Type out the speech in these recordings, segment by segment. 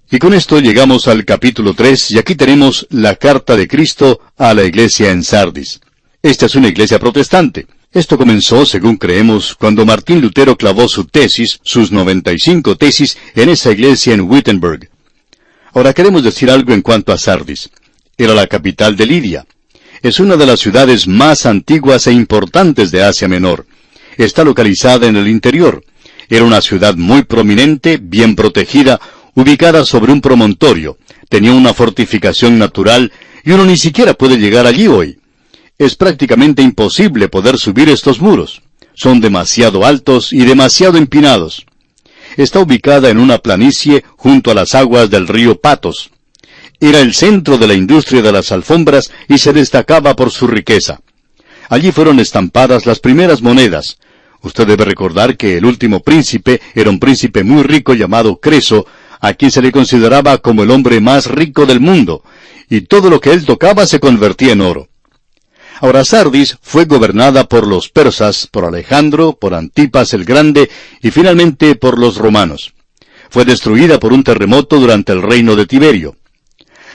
Y con esto llegamos al capítulo 3, y aquí tenemos la carta de Cristo a la iglesia en Sardis. Esta es una iglesia protestante. Esto comenzó, según creemos, cuando Martín Lutero clavó su tesis, sus 95 tesis, en esa iglesia en Wittenberg. Ahora queremos decir algo en cuanto a Sardis. Era la capital de Lidia. Es una de las ciudades más antiguas e importantes de Asia Menor. Está localizada en el interior. Era una ciudad muy prominente, bien protegida, ubicada sobre un promontorio. Tenía una fortificación natural y uno ni siquiera puede llegar allí hoy. Es prácticamente imposible poder subir estos muros. Son demasiado altos y demasiado empinados. Está ubicada en una planicie junto a las aguas del río Patos. Era el centro de la industria de las alfombras y se destacaba por su riqueza. Allí fueron estampadas las primeras monedas. Usted debe recordar que el último príncipe era un príncipe muy rico llamado Creso, a quien se le consideraba como el hombre más rico del mundo, y todo lo que él tocaba se convertía en oro. Ahora Sardis fue gobernada por los persas, por Alejandro, por Antipas el Grande, y finalmente por los romanos. Fue destruida por un terremoto durante el reino de Tiberio.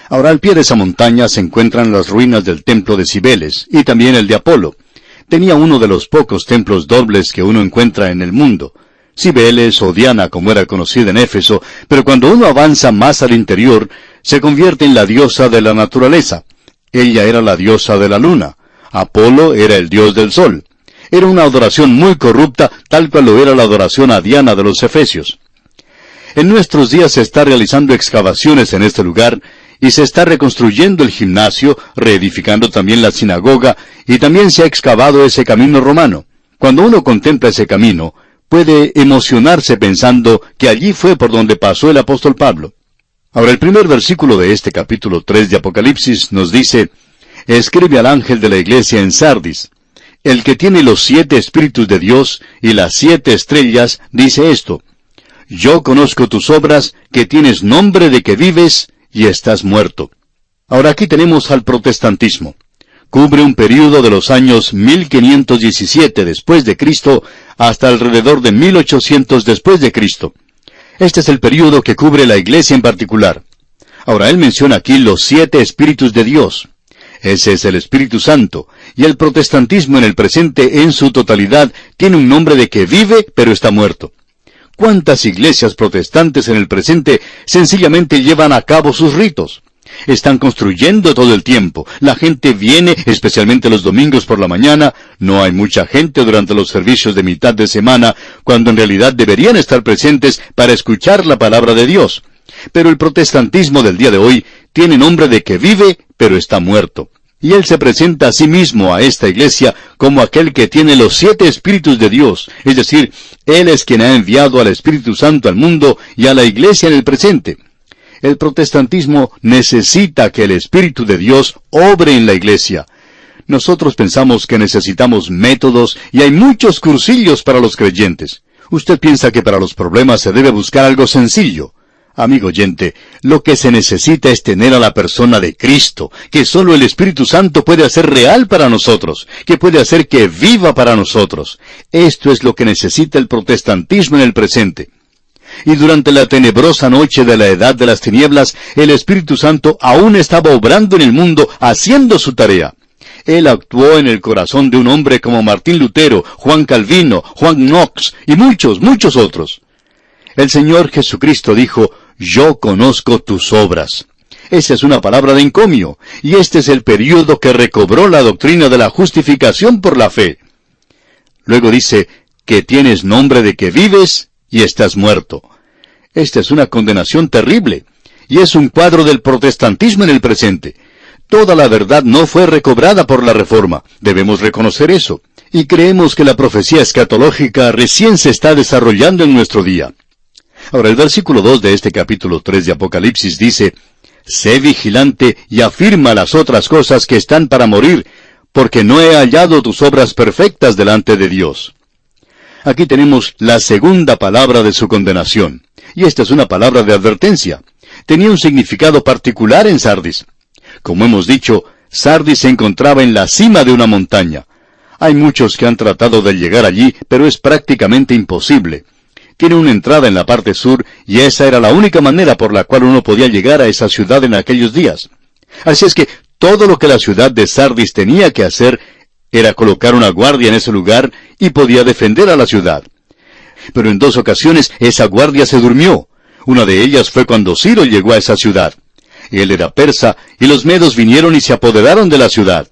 Ahora al pie de esa montaña se encuentran las ruinas del templo de Cibeles, y también el de Apolo. Tenía uno de los pocos templos dobles que uno encuentra en el mundo. Cibeles o Diana, como era conocida en Éfeso, pero cuando uno avanza más al interior, se convierte en la diosa de la naturaleza. Ella era la diosa de la luna. Apolo era el dios del sol. Era una adoración muy corrupta, tal cual lo era la adoración a Diana de los Efesios. En nuestros días se está realizando excavaciones en este lugar, y se está reconstruyendo el gimnasio, reedificando también la sinagoga, y también se ha excavado ese camino romano. Cuando uno contempla ese camino, puede emocionarse pensando que allí fue por donde pasó el apóstol Pablo. Ahora el primer versículo de este capítulo 3 de Apocalipsis nos dice: escribe al ángel de la iglesia en Sardis, el que tiene los 7 espíritus de Dios y las 7 estrellas, dice esto: yo conozco tus obras, que tienes nombre de que vives y estás muerto. Ahora aquí tenemos al protestantismo. Cubre un período de los años 1517 después de Cristo hasta alrededor de 1800 después de Cristo. Este es el período que cubre la iglesia en particular. Ahora él menciona aquí los 7 espíritus de Dios. Ese es el Espíritu Santo, y el protestantismo en el presente en su totalidad tiene un nombre de que vive pero está muerto. ¿Cuántas iglesias protestantes en el presente sencillamente llevan a cabo sus ritos? Están construyendo todo el tiempo. La gente viene, especialmente los domingos por la mañana. No hay mucha gente durante los servicios de mitad de semana, cuando en realidad deberían estar presentes para escuchar la palabra de Dios. Pero el protestantismo del día de hoy tiene nombre de que vive, pero está muerto. Y él se presenta a sí mismo a esta iglesia como aquel que tiene los 7 espíritus de Dios. Es decir, él es quien ha enviado al Espíritu Santo al mundo y a la iglesia en el presente. El protestantismo necesita que el Espíritu de Dios obre en la iglesia. Nosotros pensamos que necesitamos métodos y hay muchos cursillos para los creyentes. Usted piensa que para los problemas se debe buscar algo sencillo. Amigo oyente, lo que se necesita es tener a la persona de Cristo, que solo el Espíritu Santo puede hacer real para nosotros, que puede hacer que viva para nosotros. Esto es lo que necesita el protestantismo en el presente. Y durante la tenebrosa noche de la edad de las tinieblas, el Espíritu Santo aún estaba obrando en el mundo, haciendo su tarea. Él actuó en el corazón de un hombre como Martín Lutero, Juan Calvino, Juan Knox y muchos otros. El Señor Jesucristo dijo: yo conozco tus obras. Esa es una palabra de encomio, y este es el período que recobró la doctrina de la justificación por la fe. Luego dice que tienes nombre de que vives y estás muerto. Esta es una condenación terrible, y es un cuadro del protestantismo en el presente. Toda la verdad no fue recobrada por la Reforma. Debemos reconocer eso. Y creemos que la profecía escatológica recién se está desarrollando en nuestro día. Ahora, el versículo 2 de este capítulo 3 de Apocalipsis dice: sé vigilante y afirma las otras cosas que están para morir, porque no he hallado tus obras perfectas delante de Dios. Aquí tenemos la segunda palabra de su condenación, y esta es una palabra de advertencia. Tenía un significado particular en Sardis. Como hemos dicho, Sardis se encontraba en la cima de una montaña. Hay muchos que han tratado de llegar allí, pero es prácticamente imposible. tiene una entrada en la parte sur, y esa era la única manera por la cual uno podía llegar a esa ciudad en aquellos días. Así es que todo lo que la ciudad de Sardis tenía que hacer era colocar una guardia en ese lugar y podía defender a la ciudad. Pero en 2 ocasiones esa guardia se durmió. Una de ellas fue cuando Ciro llegó a esa ciudad. Él era persa, y los medos vinieron y se apoderaron de la ciudad.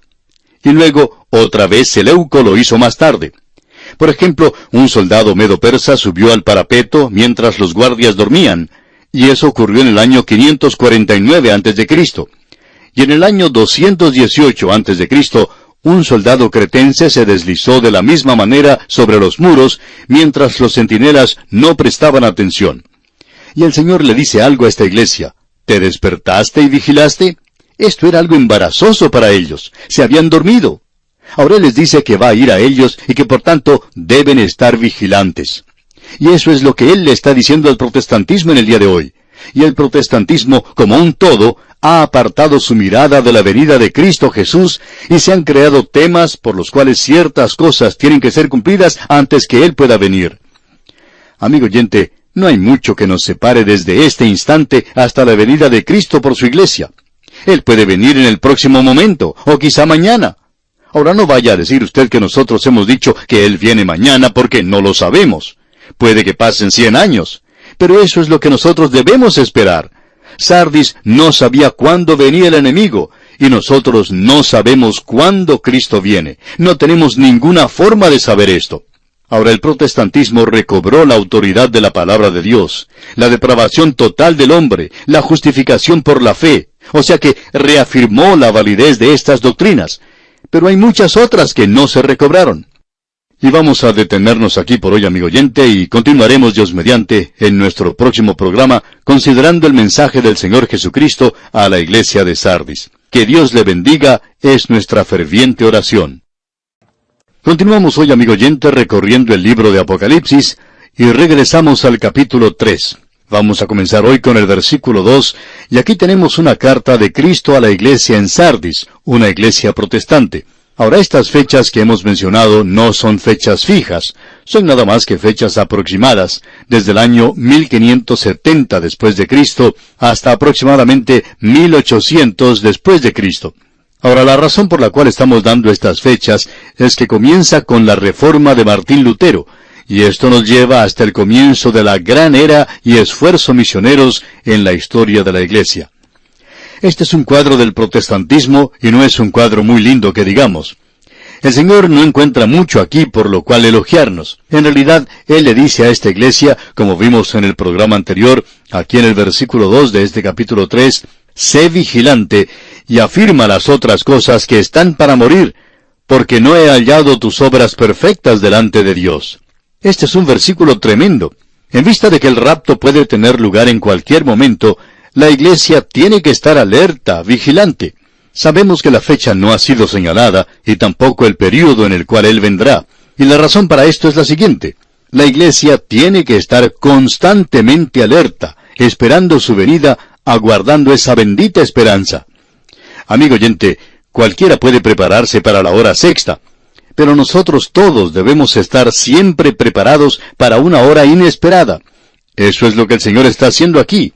Y luego, otra vez Seleuco lo hizo más tarde. Por ejemplo, un soldado medo-persa subió al parapeto mientras los guardias dormían, y eso ocurrió en el año 549 a.C. Y en el año 218 a.C., un soldado cretense se deslizó de la misma manera sobre los muros, mientras los centinelas no prestaban atención. Y el Señor le dice algo a esta iglesia: ¿te despertaste y vigilaste? Esto era algo embarazoso para ellos. Se habían dormido. Ahora Él les dice que va a ir a ellos y que por tanto deben estar vigilantes. Y eso es lo que Él le está diciendo al protestantismo en el día de hoy. Y el protestantismo, como un todo, ha apartado su mirada de la venida de Cristo Jesús, y se han creado temas por los cuales ciertas cosas tienen que ser cumplidas antes que Él pueda venir. Amigo oyente, no hay mucho que nos separe desde este instante hasta la venida de Cristo por su iglesia. Él puede venir en el próximo momento, o quizá mañana. Ahora no vaya a decir usted que nosotros hemos dicho que Él viene mañana porque no lo sabemos. Puede que pasen 100 años. Pero eso es lo que nosotros debemos esperar. Sardis no sabía cuándo venía el enemigo, y nosotros no sabemos cuándo Cristo viene. No tenemos ninguna forma de saber esto. Ahora el protestantismo recobró la autoridad de la palabra de Dios, la depravación total del hombre, la justificación por la fe, o sea que reafirmó la validez de estas doctrinas. Pero hay muchas otras que no se recobraron. Y vamos a detenernos aquí por hoy, amigo oyente, y continuaremos, Dios mediante, en nuestro próximo programa, considerando el mensaje del Señor Jesucristo a la iglesia de Sardis. Que Dios le bendiga, es nuestra ferviente oración. Continuamos hoy, amigo oyente, recorriendo el libro de Apocalipsis, y regresamos al capítulo 3. Vamos a comenzar hoy con el versículo 2, y aquí tenemos una carta de Cristo a la iglesia en Sardis, una iglesia protestante. Ahora, estas fechas que hemos mencionado no son fechas fijas, son nada más que fechas aproximadas, desde el año 1570 después de Cristo hasta aproximadamente 1800 después de Cristo. Ahora, la razón por la cual estamos dando estas fechas es que comienza con la reforma de Martín Lutero, y esto nos lleva hasta el comienzo de la gran era y esfuerzo misioneros en la historia de la Iglesia. Este es un cuadro del protestantismo y no es un cuadro muy lindo que digamos. El Señor no encuentra mucho aquí por lo cual elogiarnos. En realidad, Él le dice a esta iglesia, como vimos en el programa anterior, aquí en el versículo 2 de este capítulo 3, sé vigilante y afirma las otras cosas que están para morir, porque no he hallado tus obras perfectas delante de Dios. Este es un versículo tremendo. En vista de que el rapto puede tener lugar en cualquier momento, la iglesia tiene que estar alerta, vigilante. Sabemos que la fecha no ha sido señalada, y tampoco el período en el cual Él vendrá. Y la razón para esto es la siguiente. La iglesia tiene que estar constantemente alerta, esperando su venida, aguardando esa bendita esperanza. Amigo oyente, cualquiera puede prepararse para la hora sexta, pero nosotros todos debemos estar siempre preparados para una hora inesperada. Eso es lo que el Señor está haciendo aquí.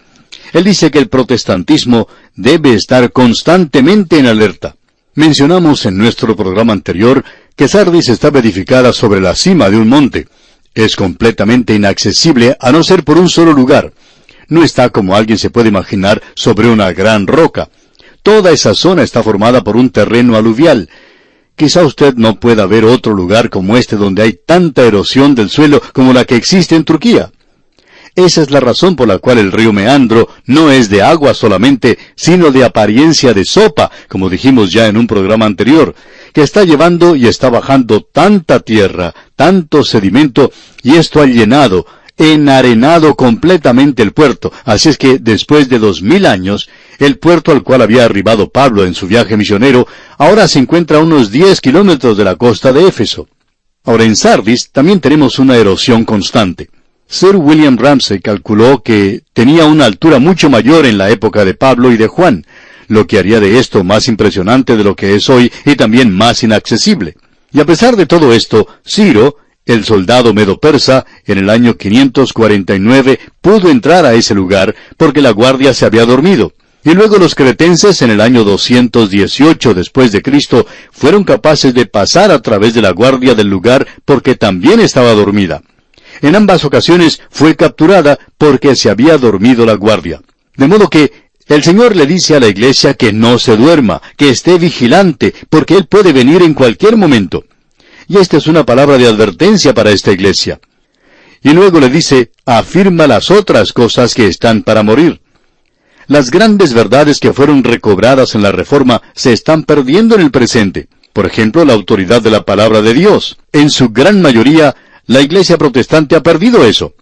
Él dice que el protestantismo debe estar constantemente en alerta. Mencionamos en nuestro programa anterior que Sardis estaba edificada sobre la cima de un monte. Es completamente inaccesible a no ser por un solo lugar. No está como alguien se puede imaginar sobre una gran roca. Toda esa zona está formada por un terreno aluvial. Quizá usted no pueda ver otro lugar como este donde hay tanta erosión del suelo como la que existe en Turquía. Esa es la razón por la cual el río Meandro no es de agua solamente, sino de apariencia de sopa, como dijimos ya en un programa anterior, que está llevando y está bajando tanta tierra, tanto sedimento, y esto ha llenado, enarenado completamente el puerto. Así es que después de 2000 años, el puerto al cual había arribado Pablo en su viaje misionero, ahora se encuentra a unos 10 kilómetros de la costa de Éfeso. Ahora en Sardis también tenemos una erosión constante. Sir William Ramsay calculó que tenía una altura mucho mayor en la época de Pablo y de Juan, lo que haría de esto más impresionante de lo que es hoy y también más inaccesible. Y a pesar de todo esto, Ciro, El soldado medo-persa, en el año 549, pudo entrar a ese lugar porque la guardia se había dormido. Y luego los cretenses, en el año 218 después de Cristo, fueron capaces de pasar a través de la guardia del lugar porque también estaba dormida. En ambas ocasiones fue capturada porque se había dormido la guardia. De modo que el Señor le dice a la iglesia que no se duerma, que esté vigilante, porque Él puede venir en cualquier momento. Y esta es una palabra de advertencia para esta iglesia. Y luego le dice, afirma las otras cosas que están para morir. Las grandes verdades que fueron recobradas en la Reforma se están perdiendo en el presente. Por ejemplo, la autoridad de la palabra de Dios. En su gran mayoría, la iglesia protestante ha perdido eso.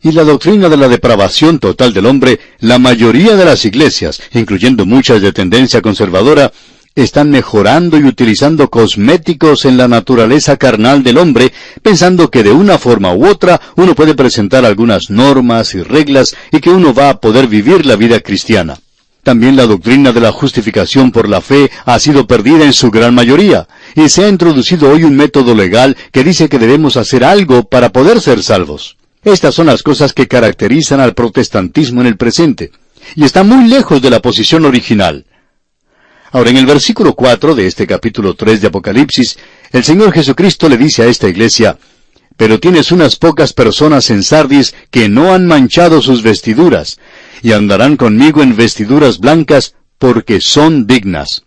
Y la doctrina de la depravación total del hombre, la mayoría de las iglesias, incluyendo muchas de tendencia conservadora, están mejorando y utilizando cosméticos en la naturaleza carnal del hombre, pensando que de una forma u otra uno puede presentar algunas normas y reglas y que uno va a poder vivir la vida cristiana. También la doctrina de la justificación por la fe ha sido perdida en su gran mayoría, y se ha introducido hoy un método legal que dice que debemos hacer algo para poder ser salvos. Estas son las cosas que caracterizan al protestantismo en el presente, y está muy lejos de la posición original. Ahora, en el versículo 4 de este capítulo 3 de Apocalipsis, el Señor Jesucristo le dice a esta iglesia, «Pero tienes unas pocas personas en Sardis que no han manchado sus vestiduras, y andarán conmigo en vestiduras blancas, porque son dignas».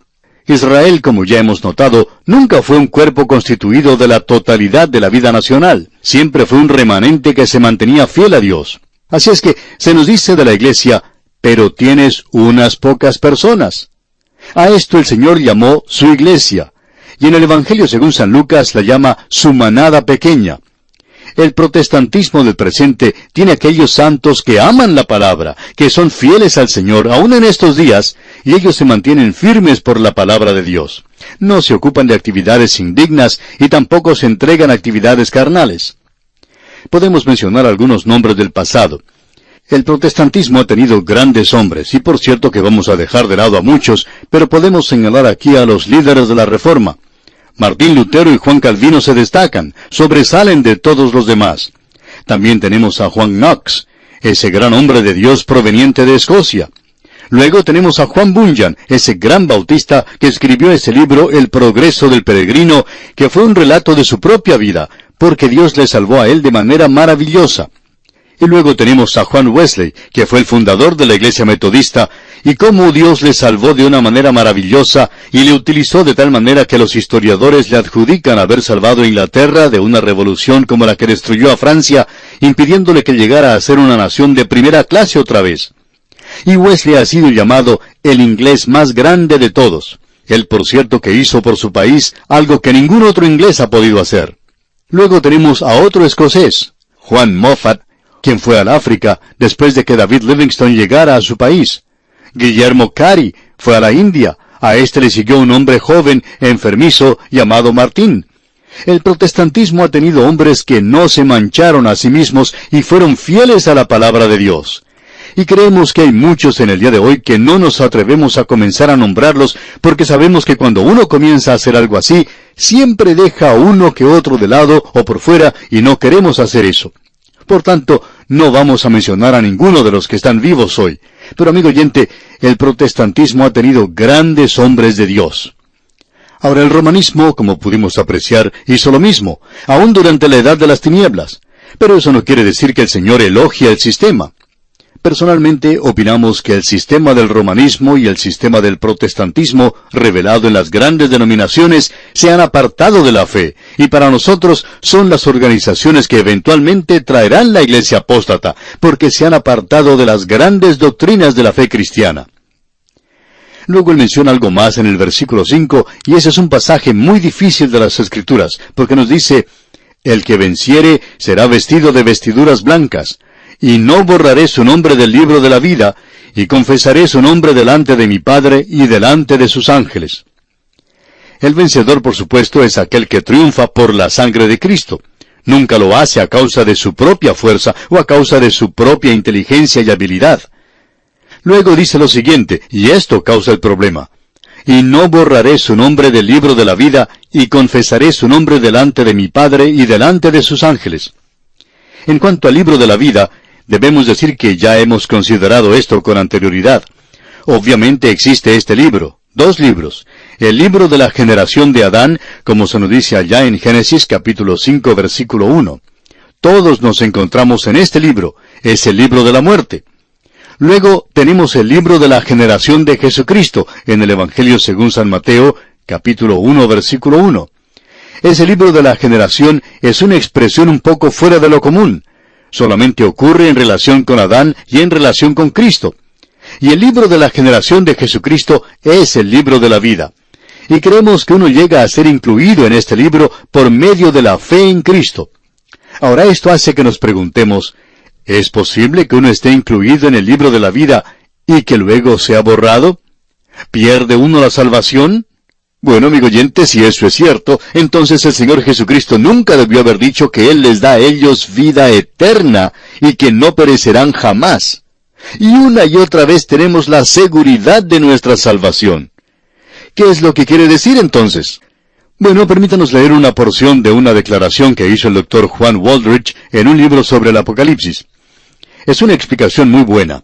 Israel, como ya hemos notado, nunca fue un cuerpo constituido de la totalidad de la vida nacional. Siempre fue un remanente que se mantenía fiel a Dios. Así es que se nos dice de la iglesia, «Pero tienes unas pocas personas». A esto el Señor llamó su iglesia, y en el Evangelio según San Lucas la llama su manada pequeña. El protestantismo del presente tiene aquellos santos que aman la palabra, que son fieles al Señor aún en estos días, y ellos se mantienen firmes por la palabra de Dios. No se ocupan de actividades indignas y tampoco se entregan a actividades carnales. Podemos mencionar algunos nombres del pasado. El protestantismo ha tenido grandes hombres, y por cierto que vamos a dejar de lado a muchos, pero podemos señalar aquí a los líderes de la Reforma. Martín Lutero y Juan Calvino se destacan, sobresalen de todos los demás. También tenemos a Juan Knox, ese gran hombre de Dios proveniente de Escocia. Luego tenemos a Juan Bunyan, ese gran bautista que escribió ese libro El progreso del peregrino, que fue un relato de su propia vida, porque Dios le salvó a él de manera maravillosa. Y luego tenemos a Juan Wesley, que fue el fundador de la Iglesia Metodista, y cómo Dios le salvó de una manera maravillosa y le utilizó de tal manera que los historiadores le adjudican haber salvado a Inglaterra de una revolución como la que destruyó a Francia, impidiéndole que llegara a ser una nación de primera clase otra vez. Y Wesley ha sido llamado el inglés más grande de todos. Él, por cierto, que hizo por su país algo que ningún otro inglés ha podido hacer. Luego tenemos a otro escocés, Juan Moffat, quien fue al África después de que David Livingstone llegara a su país. Guillermo Cary fue a la India. A este le siguió un hombre joven, enfermizo, llamado Martín. El protestantismo ha tenido hombres que no se mancharon a sí mismos y fueron fieles a la palabra de Dios. Y creemos que hay muchos en el día de hoy que no nos atrevemos a comenzar a nombrarlos porque sabemos que cuando uno comienza a hacer algo así, siempre deja a uno que otro de lado o por fuera y no queremos hacer eso. Por tanto, no vamos a mencionar a ninguno de los que están vivos hoy. Pero amigo oyente, el protestantismo ha tenido grandes hombres de Dios. Ahora el romanismo, como pudimos apreciar, hizo lo mismo, aún durante la edad de las tinieblas. Pero eso no quiere decir que el Señor elogia el sistema. Personalmente, opinamos que el sistema del romanismo y el sistema del protestantismo, revelado en las grandes denominaciones, se han apartado de la fe, y para nosotros son las organizaciones que eventualmente traerán la iglesia apóstata, porque se han apartado de las grandes doctrinas de la fe cristiana. Luego él menciona algo más en el versículo 5, y ese es un pasaje muy difícil de las Escrituras, porque nos dice, «El que venciere será vestido de vestiduras blancas, y no borraré su nombre del libro de la vida, y confesaré su nombre delante de mi Padre y delante de sus ángeles». El vencedor, por supuesto, es aquel que triunfa por la sangre de Cristo. Nunca lo hace a causa de su propia fuerza o a causa de su propia inteligencia y habilidad. Luego dice lo siguiente, y esto causa el problema. y no borraré su nombre del libro de la vida, y confesaré su nombre delante de mi Padre y delante de sus ángeles. En cuanto al libro de la vida, debemos decir que ya hemos considerado esto con anterioridad. Obviamente existe este libro, 2 libros. El libro de la generación de Adán, como se nos dice allá en Génesis capítulo 5, versículo 1. Todos nos encontramos en este libro, es el libro de la muerte. Luego tenemos el libro de la generación de Jesucristo, en el Evangelio según San Mateo, capítulo 1, versículo 1. Ese libro de la generación es una expresión un poco fuera de lo común. Solamente ocurre en relación con Adán y en relación con Cristo. Y el libro de la generación de Jesucristo es el libro de la vida. Y creemos que uno llega a ser incluido en este libro por medio de la fe en Cristo. Ahora esto hace que nos preguntemos, ¿es posible que uno esté incluido en el libro de la vida y que luego sea borrado? ¿Pierde uno la salvación? Bueno, amigo oyente, si eso es cierto, entonces el Señor Jesucristo nunca debió haber dicho que Él les da a ellos vida eterna y que no perecerán jamás. Y una y otra vez tenemos la seguridad de nuestra salvación. ¿Qué es lo que quiere decir entonces? Bueno, permítanos leer una porción de una declaración que hizo el Dr. Juan Waldrich en un libro sobre el Apocalipsis. Es una explicación muy buena.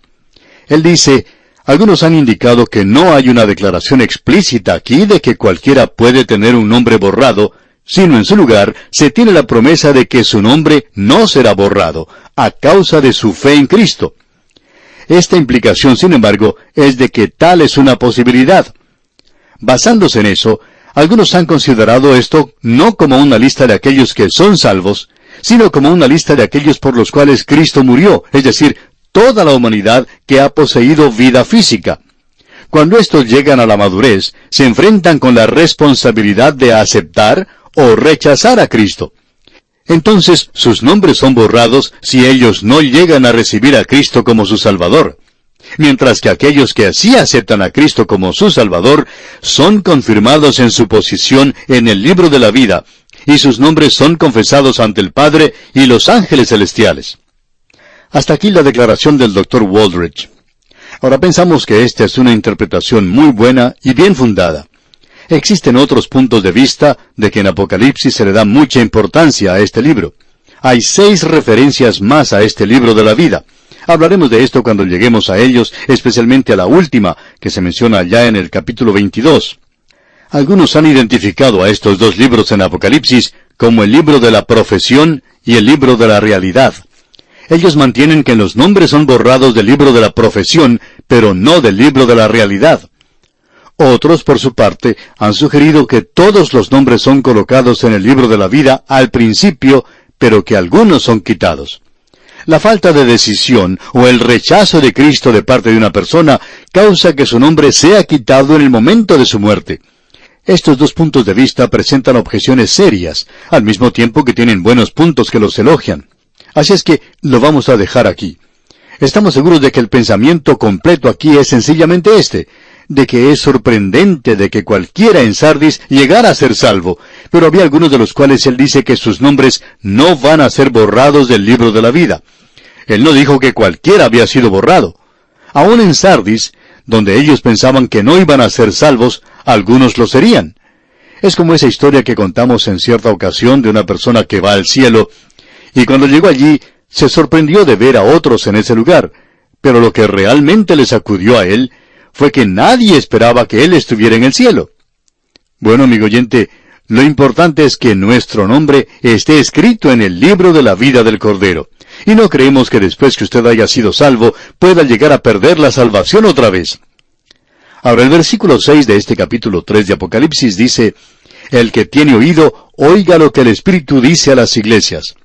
Él dice, algunos han indicado que no hay una declaración explícita aquí de que cualquiera puede tener un nombre borrado, sino en su lugar se tiene la promesa de que su nombre no será borrado, a causa de su fe en Cristo. Esta implicación, sin embargo, es de que tal es una posibilidad. Basándose en eso, algunos han considerado esto no como una lista de aquellos que son salvos, sino como una lista de aquellos por los cuales Cristo murió, es decir, toda la humanidad que ha poseído vida física. Cuando estos llegan a la madurez, se enfrentan con la responsabilidad de aceptar o rechazar a Cristo. Entonces, sus nombres son borrados si ellos no llegan a recibir a Cristo como su Salvador. Mientras que aquellos que así aceptan a Cristo como su Salvador, son confirmados en su posición en el libro de la vida, y sus nombres son confesados ante el Padre y los ángeles celestiales. Hasta aquí la declaración del Dr. Waldrich. Ahora pensamos que esta es una interpretación muy buena y bien fundada. Existen otros puntos de vista de que en Apocalipsis se le da mucha importancia a este libro. Hay 6 referencias más a este libro de la vida. Hablaremos de esto cuando lleguemos a ellos, especialmente a la última, que se menciona allá en el capítulo 22. Algunos han identificado a estos 2 libros en Apocalipsis como el libro de la profesión y el libro de la realidad. Ellos mantienen que los nombres son borrados del libro de la profesión, pero no del libro de la realidad. Otros, por su parte, han sugerido que todos los nombres son colocados en el libro de la vida al principio, pero que algunos son quitados. La falta de decisión o el rechazo de Cristo de parte de una persona causa que su nombre sea quitado en el momento de su muerte. Estos 2 puntos de vista presentan objeciones serias, al mismo tiempo que tienen buenos puntos que los elogian. Así es que lo vamos a dejar aquí. Estamos seguros de que el pensamiento completo aquí es sencillamente este, de que es sorprendente de que cualquiera en Sardis llegara a ser salvo, pero había algunos de los cuales él dice que sus nombres no van a ser borrados del libro de la vida. Él no dijo que cualquiera había sido borrado. Aún en Sardis, donde ellos pensaban que no iban a ser salvos, algunos lo serían. Es como esa historia que contamos en cierta ocasión de una persona que va al cielo, y cuando llegó allí, se sorprendió de ver a otros en ese lugar, pero lo que realmente le sacudió a él fue que nadie esperaba que él estuviera en el cielo. Bueno, amigo oyente, lo importante es que nuestro nombre esté escrito en el libro de la vida del Cordero. Y no creemos que después que usted haya sido salvo, pueda llegar a perder la salvación otra vez. Ahora el versículo 6 de este capítulo 3 de Apocalipsis dice, «El que tiene oído, oiga lo que el Espíritu dice a las iglesias».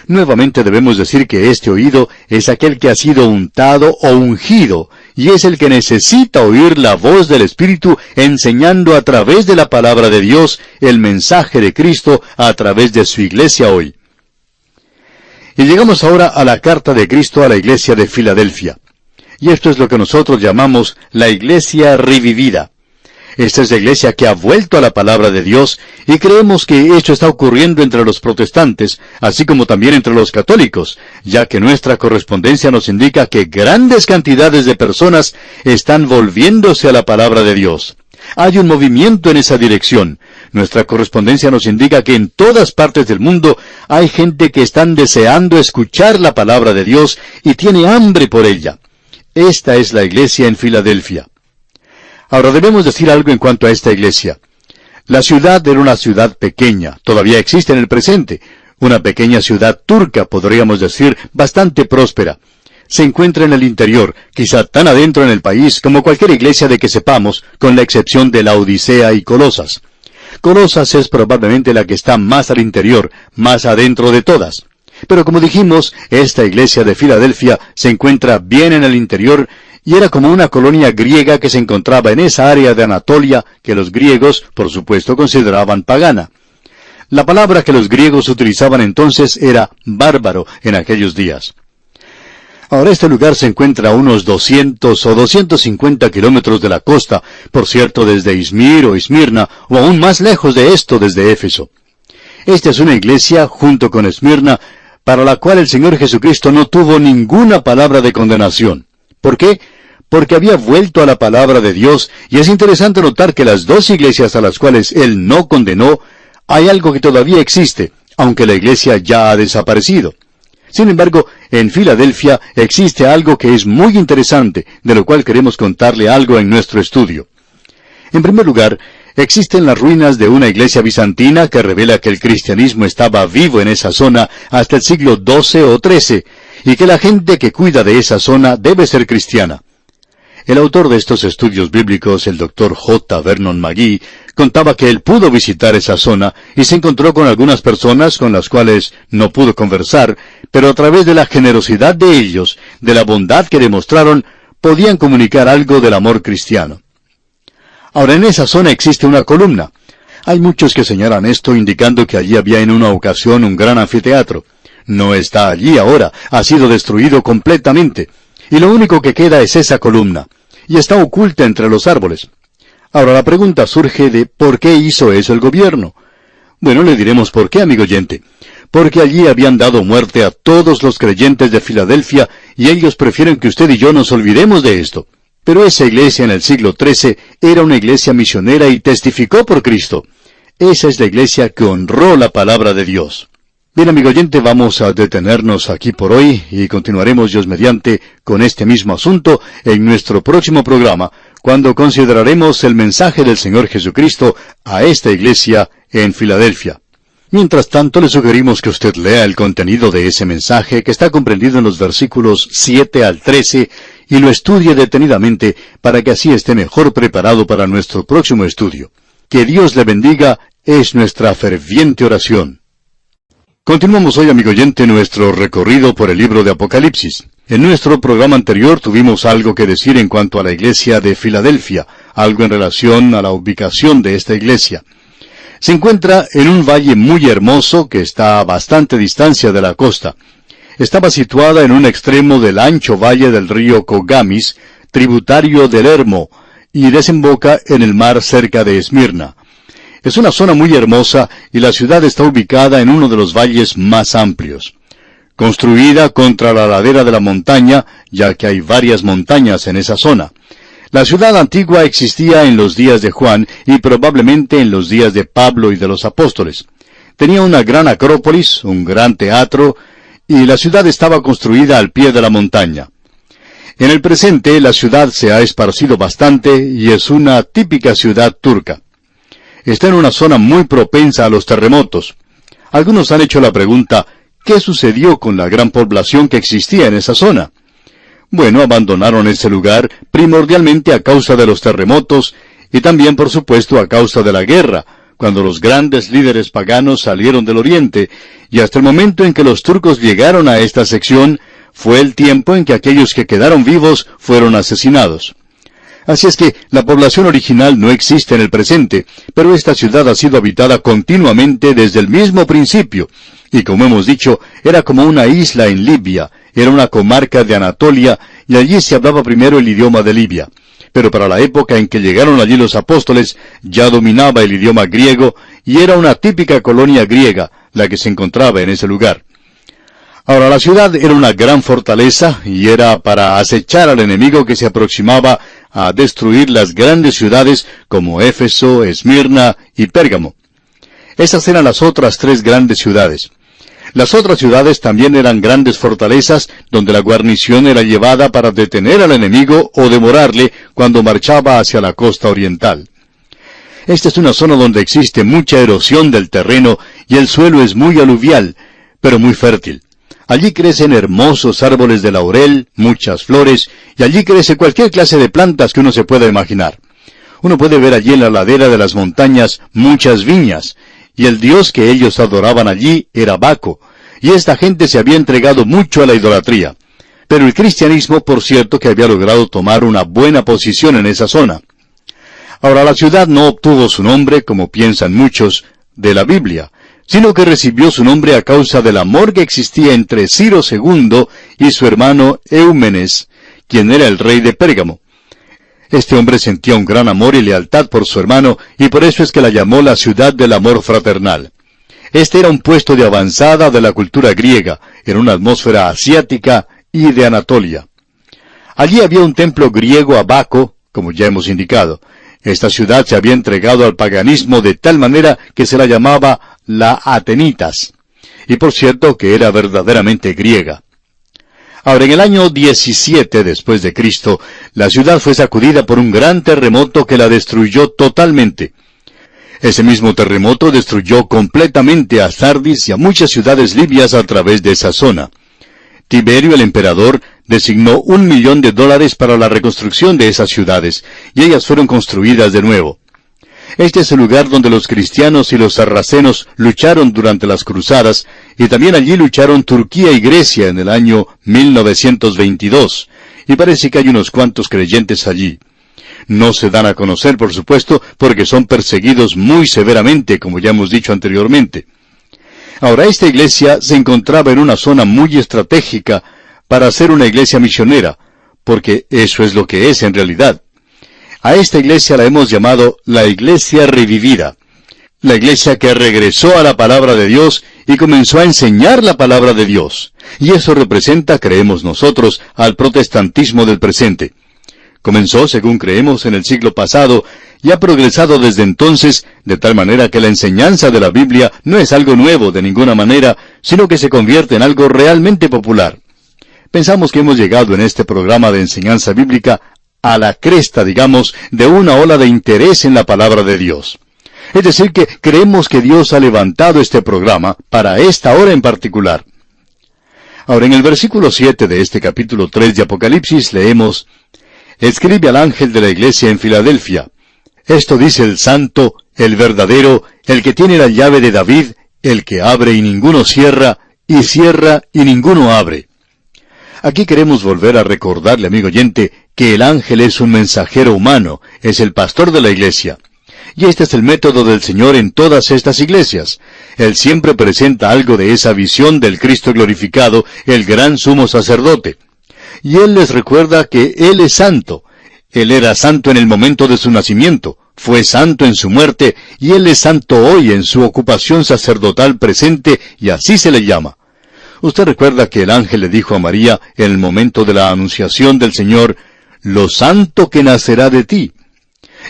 Nuevamente debemos decir que este oído es aquel que ha sido untado o ungido, y es el que necesita oír la voz del Espíritu enseñando a través de la palabra de Dios el mensaje de Cristo a través de su iglesia hoy. Y llegamos ahora a la carta de Cristo a la iglesia de Filadelfia. Y esto es lo que nosotros llamamos la iglesia revivida. Esta es la iglesia que ha vuelto a la palabra de Dios, y creemos que esto está ocurriendo entre los protestantes, así como también entre los católicos, ya que nuestra correspondencia nos indica que grandes cantidades de personas están volviéndose a la palabra de Dios. Hay un movimiento en esa dirección. Nuestra correspondencia nos indica que en todas partes del mundo hay gente que están deseando escuchar la palabra de Dios y tiene hambre por ella. Esta es la iglesia en Filadelfia. Ahora debemos decir algo en cuanto a esta iglesia. La ciudad era una ciudad pequeña, todavía existe en el presente. Una pequeña ciudad turca, podríamos decir, bastante próspera. Se encuentra en el interior, quizá tan adentro en el país como cualquier iglesia de que sepamos, con la excepción de Laodicea y Colosas. Colosas es probablemente la que está más al interior, más adentro de todas. Pero como dijimos, esta iglesia de Filadelfia se encuentra bien en el interior y era como una colonia griega que se encontraba en esa área de Anatolia que los griegos, por supuesto, consideraban pagana. La palabra que los griegos utilizaban entonces era bárbaro en aquellos días. Ahora este lugar se encuentra a unos 200 o 250 kilómetros de la costa, por cierto desde Izmir o Esmirna, o aún más lejos de esto desde Éfeso. Esta es una iglesia, junto con Esmirna, para la cual el Señor Jesucristo no tuvo ninguna palabra de condenación. ¿Por qué? Porque había vuelto a la palabra de Dios, y es interesante notar que las dos iglesias a las cuales Él no condenó, hay algo que todavía existe, aunque la iglesia ya ha desaparecido. Sin embargo, en Filadelfia existe algo que es muy interesante, de lo cual queremos contarle algo en nuestro estudio. En primer lugar, existen las ruinas de una iglesia bizantina que revela que el cristianismo estaba vivo en esa zona hasta el siglo XII o XIII, y que la gente que cuida de esa zona debe ser cristiana. El autor de estos estudios bíblicos, el Dr. J. Vernon McGee, contaba que él pudo visitar esa zona y se encontró con algunas personas con las cuales no pudo conversar, pero a través de la generosidad de ellos, de la bondad que demostraron, podían comunicar algo del amor cristiano. Ahora en esa zona existe una columna. Hay muchos que señalan esto indicando que allí había en una ocasión un gran anfiteatro. No está allí ahora, ha sido destruido completamente. Y lo único que queda es esa columna, y está oculta entre los árboles. Ahora la pregunta surge de ¿por qué hizo eso el gobierno? Bueno, le diremos por qué, amigo oyente. Porque allí habían dado muerte a todos los creyentes de Filadelfia, y ellos prefieren que usted y yo nos olvidemos de esto. Pero esa iglesia en el siglo XIII era una iglesia misionera y testificó por Cristo. Esa es la iglesia que honró la palabra de Dios. Bien, amigo oyente, vamos a detenernos aquí por hoy y continuaremos, Dios mediante, con este mismo asunto en nuestro próximo programa, cuando consideraremos el mensaje del Señor Jesucristo a esta iglesia en Filadelfia. Mientras tanto, le sugerimos que usted lea el contenido de ese mensaje que está comprendido en los versículos 7 al 13 y lo estudie detenidamente para que así esté mejor preparado para nuestro próximo estudio. Que Dios le bendiga es nuestra ferviente oración. Continuamos hoy, amigo oyente, nuestro recorrido por el libro de Apocalipsis. En nuestro programa anterior tuvimos algo que decir en cuanto a la iglesia de Filadelfia, algo en relación a la ubicación de esta iglesia. Se encuentra en un valle muy hermoso que está a bastante distancia de la costa. Estaba situada en un extremo del ancho valle del río Kogamis, tributario del Hermo, y desemboca en el mar cerca de Esmirna. Es una zona muy hermosa y la ciudad está ubicada en uno de los valles más amplios. Construida contra la ladera de la montaña, ya que hay varias montañas en esa zona. La ciudad antigua existía en los días de Juan y probablemente en los días de Pablo y de los apóstoles. Tenía una gran acrópolis, un gran teatro, y la ciudad estaba construida al pie de la montaña. En el presente la ciudad se ha esparcido bastante y es una típica ciudad turca. Está en una zona muy propensa a los terremotos. Algunos han hecho la pregunta, ¿qué sucedió con la gran población que existía en esa zona? Bueno, abandonaron ese lugar primordialmente a causa de los terremotos y también, por supuesto, a causa de la guerra, cuando los grandes líderes paganos salieron del oriente, y hasta el momento en que los turcos llegaron a esta sección, fue el tiempo en que aquellos que quedaron vivos fueron asesinados. Así es que la población original no existe en el presente, pero esta ciudad ha sido habitada continuamente desde el mismo principio, y como hemos dicho, era como una isla en Libia, era una comarca de Anatolia, y allí se hablaba primero el idioma de Libia. Pero para la época en que llegaron allí los apóstoles, ya dominaba el idioma griego, y era una típica colonia griega, la que se encontraba en ese lugar. Ahora, la ciudad era una gran fortaleza, y era para acechar al enemigo que se aproximaba a destruir las grandes ciudades como Éfeso, Esmirna y Pérgamo. Esas eran las otras 3 grandes ciudades. Las otras ciudades también eran grandes fortalezas donde la guarnición era llevada para detener al enemigo o demorarle cuando marchaba hacia la costa oriental. Esta es una zona donde existe mucha erosión del terreno y el suelo es muy aluvial, pero muy fértil. Allí crecen hermosos árboles de laurel, muchas flores, y allí crece cualquier clase de plantas que uno se pueda imaginar. Uno puede ver allí en la ladera de las montañas muchas viñas, y el dios que ellos adoraban allí era Baco, y esta gente se había entregado mucho a la idolatría. Pero el cristianismo, por cierto, que había logrado tomar una buena posición en esa zona. Ahora, la ciudad no obtuvo su nombre, como piensan muchos, de la Biblia, sino que recibió su nombre a causa del amor que existía entre Ciro II y su hermano Eumenes, quien era el rey de Pérgamo. Este hombre sentía un gran amor y lealtad por su hermano, y por eso es que la llamó la ciudad del amor fraternal. Este era un puesto de avanzada de la cultura griega, en una atmósfera asiática y de Anatolia. Allí había un templo griego a Baco, como ya hemos indicado. Esta ciudad se había entregado al paganismo de tal manera que se la llamaba la Atenitas, y por cierto que era verdaderamente griega. Ahora, en el año 17 después de Cristo, la ciudad fue sacudida por un gran terremoto que la destruyó totalmente. Ese mismo terremoto destruyó completamente a Sardis y a muchas ciudades libias a través de esa zona. Tiberio el emperador designó $1,000,000 para la reconstrucción de esas ciudades, y ellas fueron construidas de nuevo. Este es el lugar donde los cristianos y los sarracenos lucharon durante las cruzadas, y también allí lucharon Turquía y Grecia en el año 1922, y parece que hay unos cuantos creyentes allí. No se dan a conocer, por supuesto, porque son perseguidos muy severamente, como ya hemos dicho anteriormente. Ahora, esta iglesia se encontraba en una zona muy estratégica para ser una iglesia misionera, porque eso es lo que es en realidad. A esta iglesia la hemos llamado la iglesia revivida, la iglesia que regresó a la palabra de Dios y comenzó a enseñar la palabra de Dios. Y eso representa, creemos nosotros, al protestantismo del presente. Comenzó, según creemos, en el siglo pasado, y ha progresado desde entonces, de tal manera que la enseñanza de la Biblia no es algo nuevo de ninguna manera, sino que se convierte en algo realmente popular. Pensamos que hemos llegado en este programa de enseñanza bíblica a la cresta, digamos, de una ola de interés en la palabra de Dios. Es decir, que creemos que Dios ha levantado este programa para esta hora en particular. Ahora, en el versículo 7 de este capítulo 3 de Apocalipsis leemos: «Escribe al ángel de la iglesia en Filadelfia. Esto dice el santo, el verdadero, el que tiene la llave de David, el que abre y ninguno cierra, y cierra y ninguno abre». Aquí queremos volver a recordarle, amigo oyente, que el ángel es un mensajero humano, es el pastor de la iglesia. Y este es el método del Señor en todas estas iglesias. Él siempre presenta algo de esa visión del Cristo glorificado, el gran sumo sacerdote. Y Él les recuerda que Él es santo. Él era santo en el momento de su nacimiento, fue santo en su muerte, y Él es santo hoy en su ocupación sacerdotal presente, y así se le llama. Usted recuerda que el ángel le dijo a María en el momento de la anunciación del Señor: «Lo santo que nacerá de ti».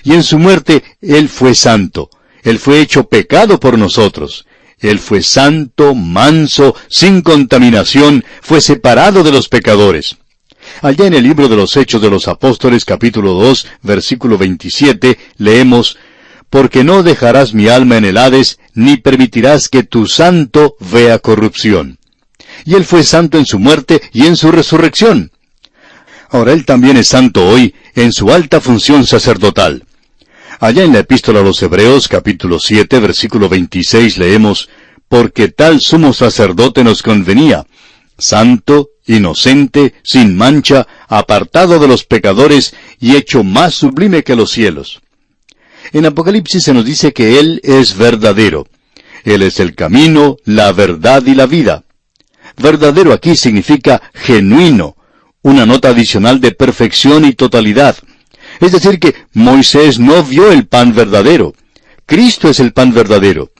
Y en su muerte, Él fue santo. Él fue hecho pecado por nosotros. Él fue santo, manso, sin contaminación, fue separado de los pecadores. Allá en el libro de los Hechos de los Apóstoles, capítulo 2, versículo 27, leemos: «Porque no dejarás mi alma en el Hades, ni permitirás que tu santo vea corrupción». Y Él fue santo en su muerte y en su resurrección. Ahora Él también es santo hoy en su alta función sacerdotal. Allá en la Epístola a los Hebreos, capítulo 7, versículo 26, leemos: «Porque tal sumo sacerdote nos convenía, santo, inocente, sin mancha, apartado de los pecadores y hecho más sublime que los cielos». En Apocalipsis se nos dice que Él es verdadero. Él es el camino, la verdad y la vida. Verdadero aquí significa genuino, una nota adicional de perfección y totalidad. Es decir, que Moisés no vio el pan verdadero. Cristo es el pan verdadero.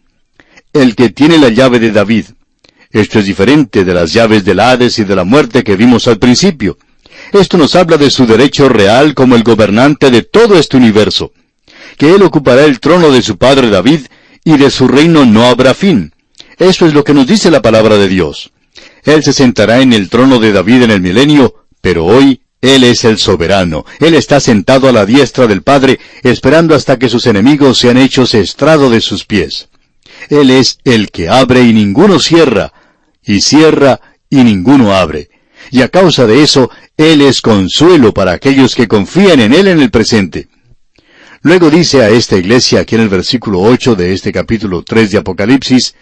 El que tiene la llave de David. Esto es diferente de las llaves del Hades y de la muerte que vimos al principio. Esto nos habla de su derecho real como el gobernante de todo este universo, que Él ocupará el trono de su padre David, y de su reino no habrá fin. Eso es lo que nos dice la palabra de Dios. Él se sentará en el trono de David en el milenio, pero hoy Él es el soberano. Él está sentado a la diestra del Padre, esperando hasta que sus enemigos sean hechos estrado de sus pies. Él es el que abre y ninguno cierra, y cierra y ninguno abre. Y a causa de eso, Él es consuelo para aquellos que confían en Él en el presente. Luego dice a esta iglesia aquí en el versículo 8 de este capítulo 3 de Apocalipsis,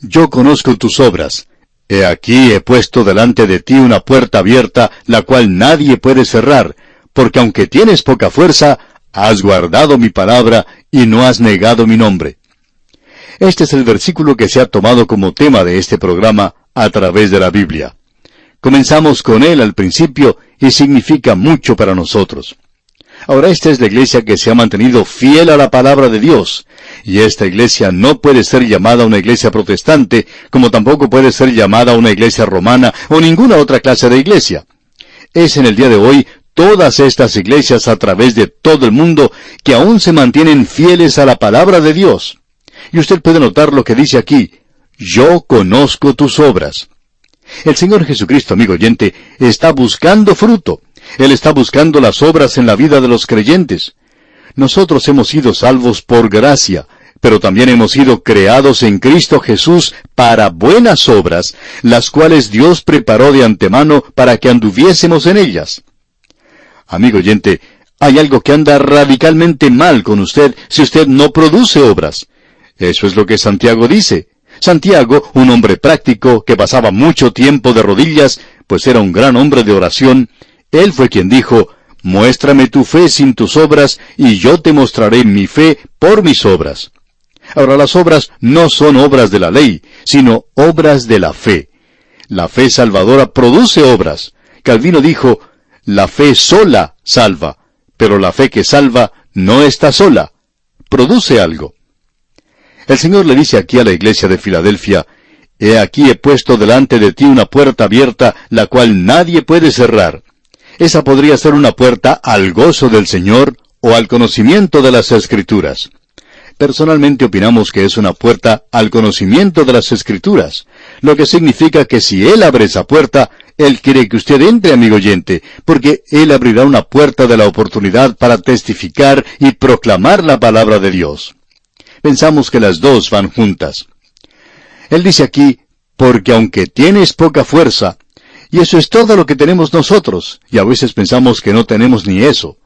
«Yo conozco tus obras. He aquí he puesto delante de ti una puerta abierta, la cual nadie puede cerrar, porque aunque tienes poca fuerza, has guardado mi palabra y no has negado mi nombre». Este es el versículo que se ha tomado como tema de este programa a través de la Biblia. Comenzamos con él al principio y significa mucho para nosotros. Ahora, esta es la iglesia que se ha mantenido fiel a la palabra de Dios, y esta iglesia no puede ser llamada una iglesia protestante, como tampoco puede ser llamada una iglesia romana o ninguna otra clase de iglesia. Es en el día de hoy todas estas iglesias a través de todo el mundo que aún se mantienen fieles a la palabra de Dios. Y usted puede notar lo que dice aquí, «Yo conozco tus obras». El Señor Jesucristo, amigo oyente, está buscando fruto. Él está buscando las obras en la vida de los creyentes. Nosotros hemos sido salvos por gracia, pero también hemos sido creados en Cristo Jesús para buenas obras, las cuales Dios preparó de antemano para que anduviésemos en ellas. Amigo oyente, hay algo que anda radicalmente mal con usted si usted no produce obras. Eso es lo que Santiago dice. Santiago, un hombre práctico que pasaba mucho tiempo de rodillas, pues era un gran hombre de oración, él fue quien dijo, «Muéstrame tu fe sin tus obras, y yo te mostraré mi fe por mis obras». Ahora, las obras no son obras de la ley, sino obras de la fe. La fe salvadora produce obras. Calvino dijo, «La fe sola salva, pero la fe que salva no está sola. Produce algo». El Señor le dice aquí a la iglesia de Filadelfia, «He aquí he puesto delante de ti una puerta abierta, la cual nadie puede cerrar». Esa podría ser una puerta al gozo del Señor o al conocimiento de las Escrituras. Personalmente opinamos que es una puerta al conocimiento de las Escrituras, lo que significa que si Él abre esa puerta, Él quiere que usted entre, amigo oyente, porque Él abrirá una puerta de la oportunidad para testificar y proclamar la palabra de Dios. Pensamos que las dos van juntas. Él dice aquí, «Porque aunque tienes poca fuerza», y eso es todo lo que tenemos nosotros, y a veces pensamos que no tenemos ni eso.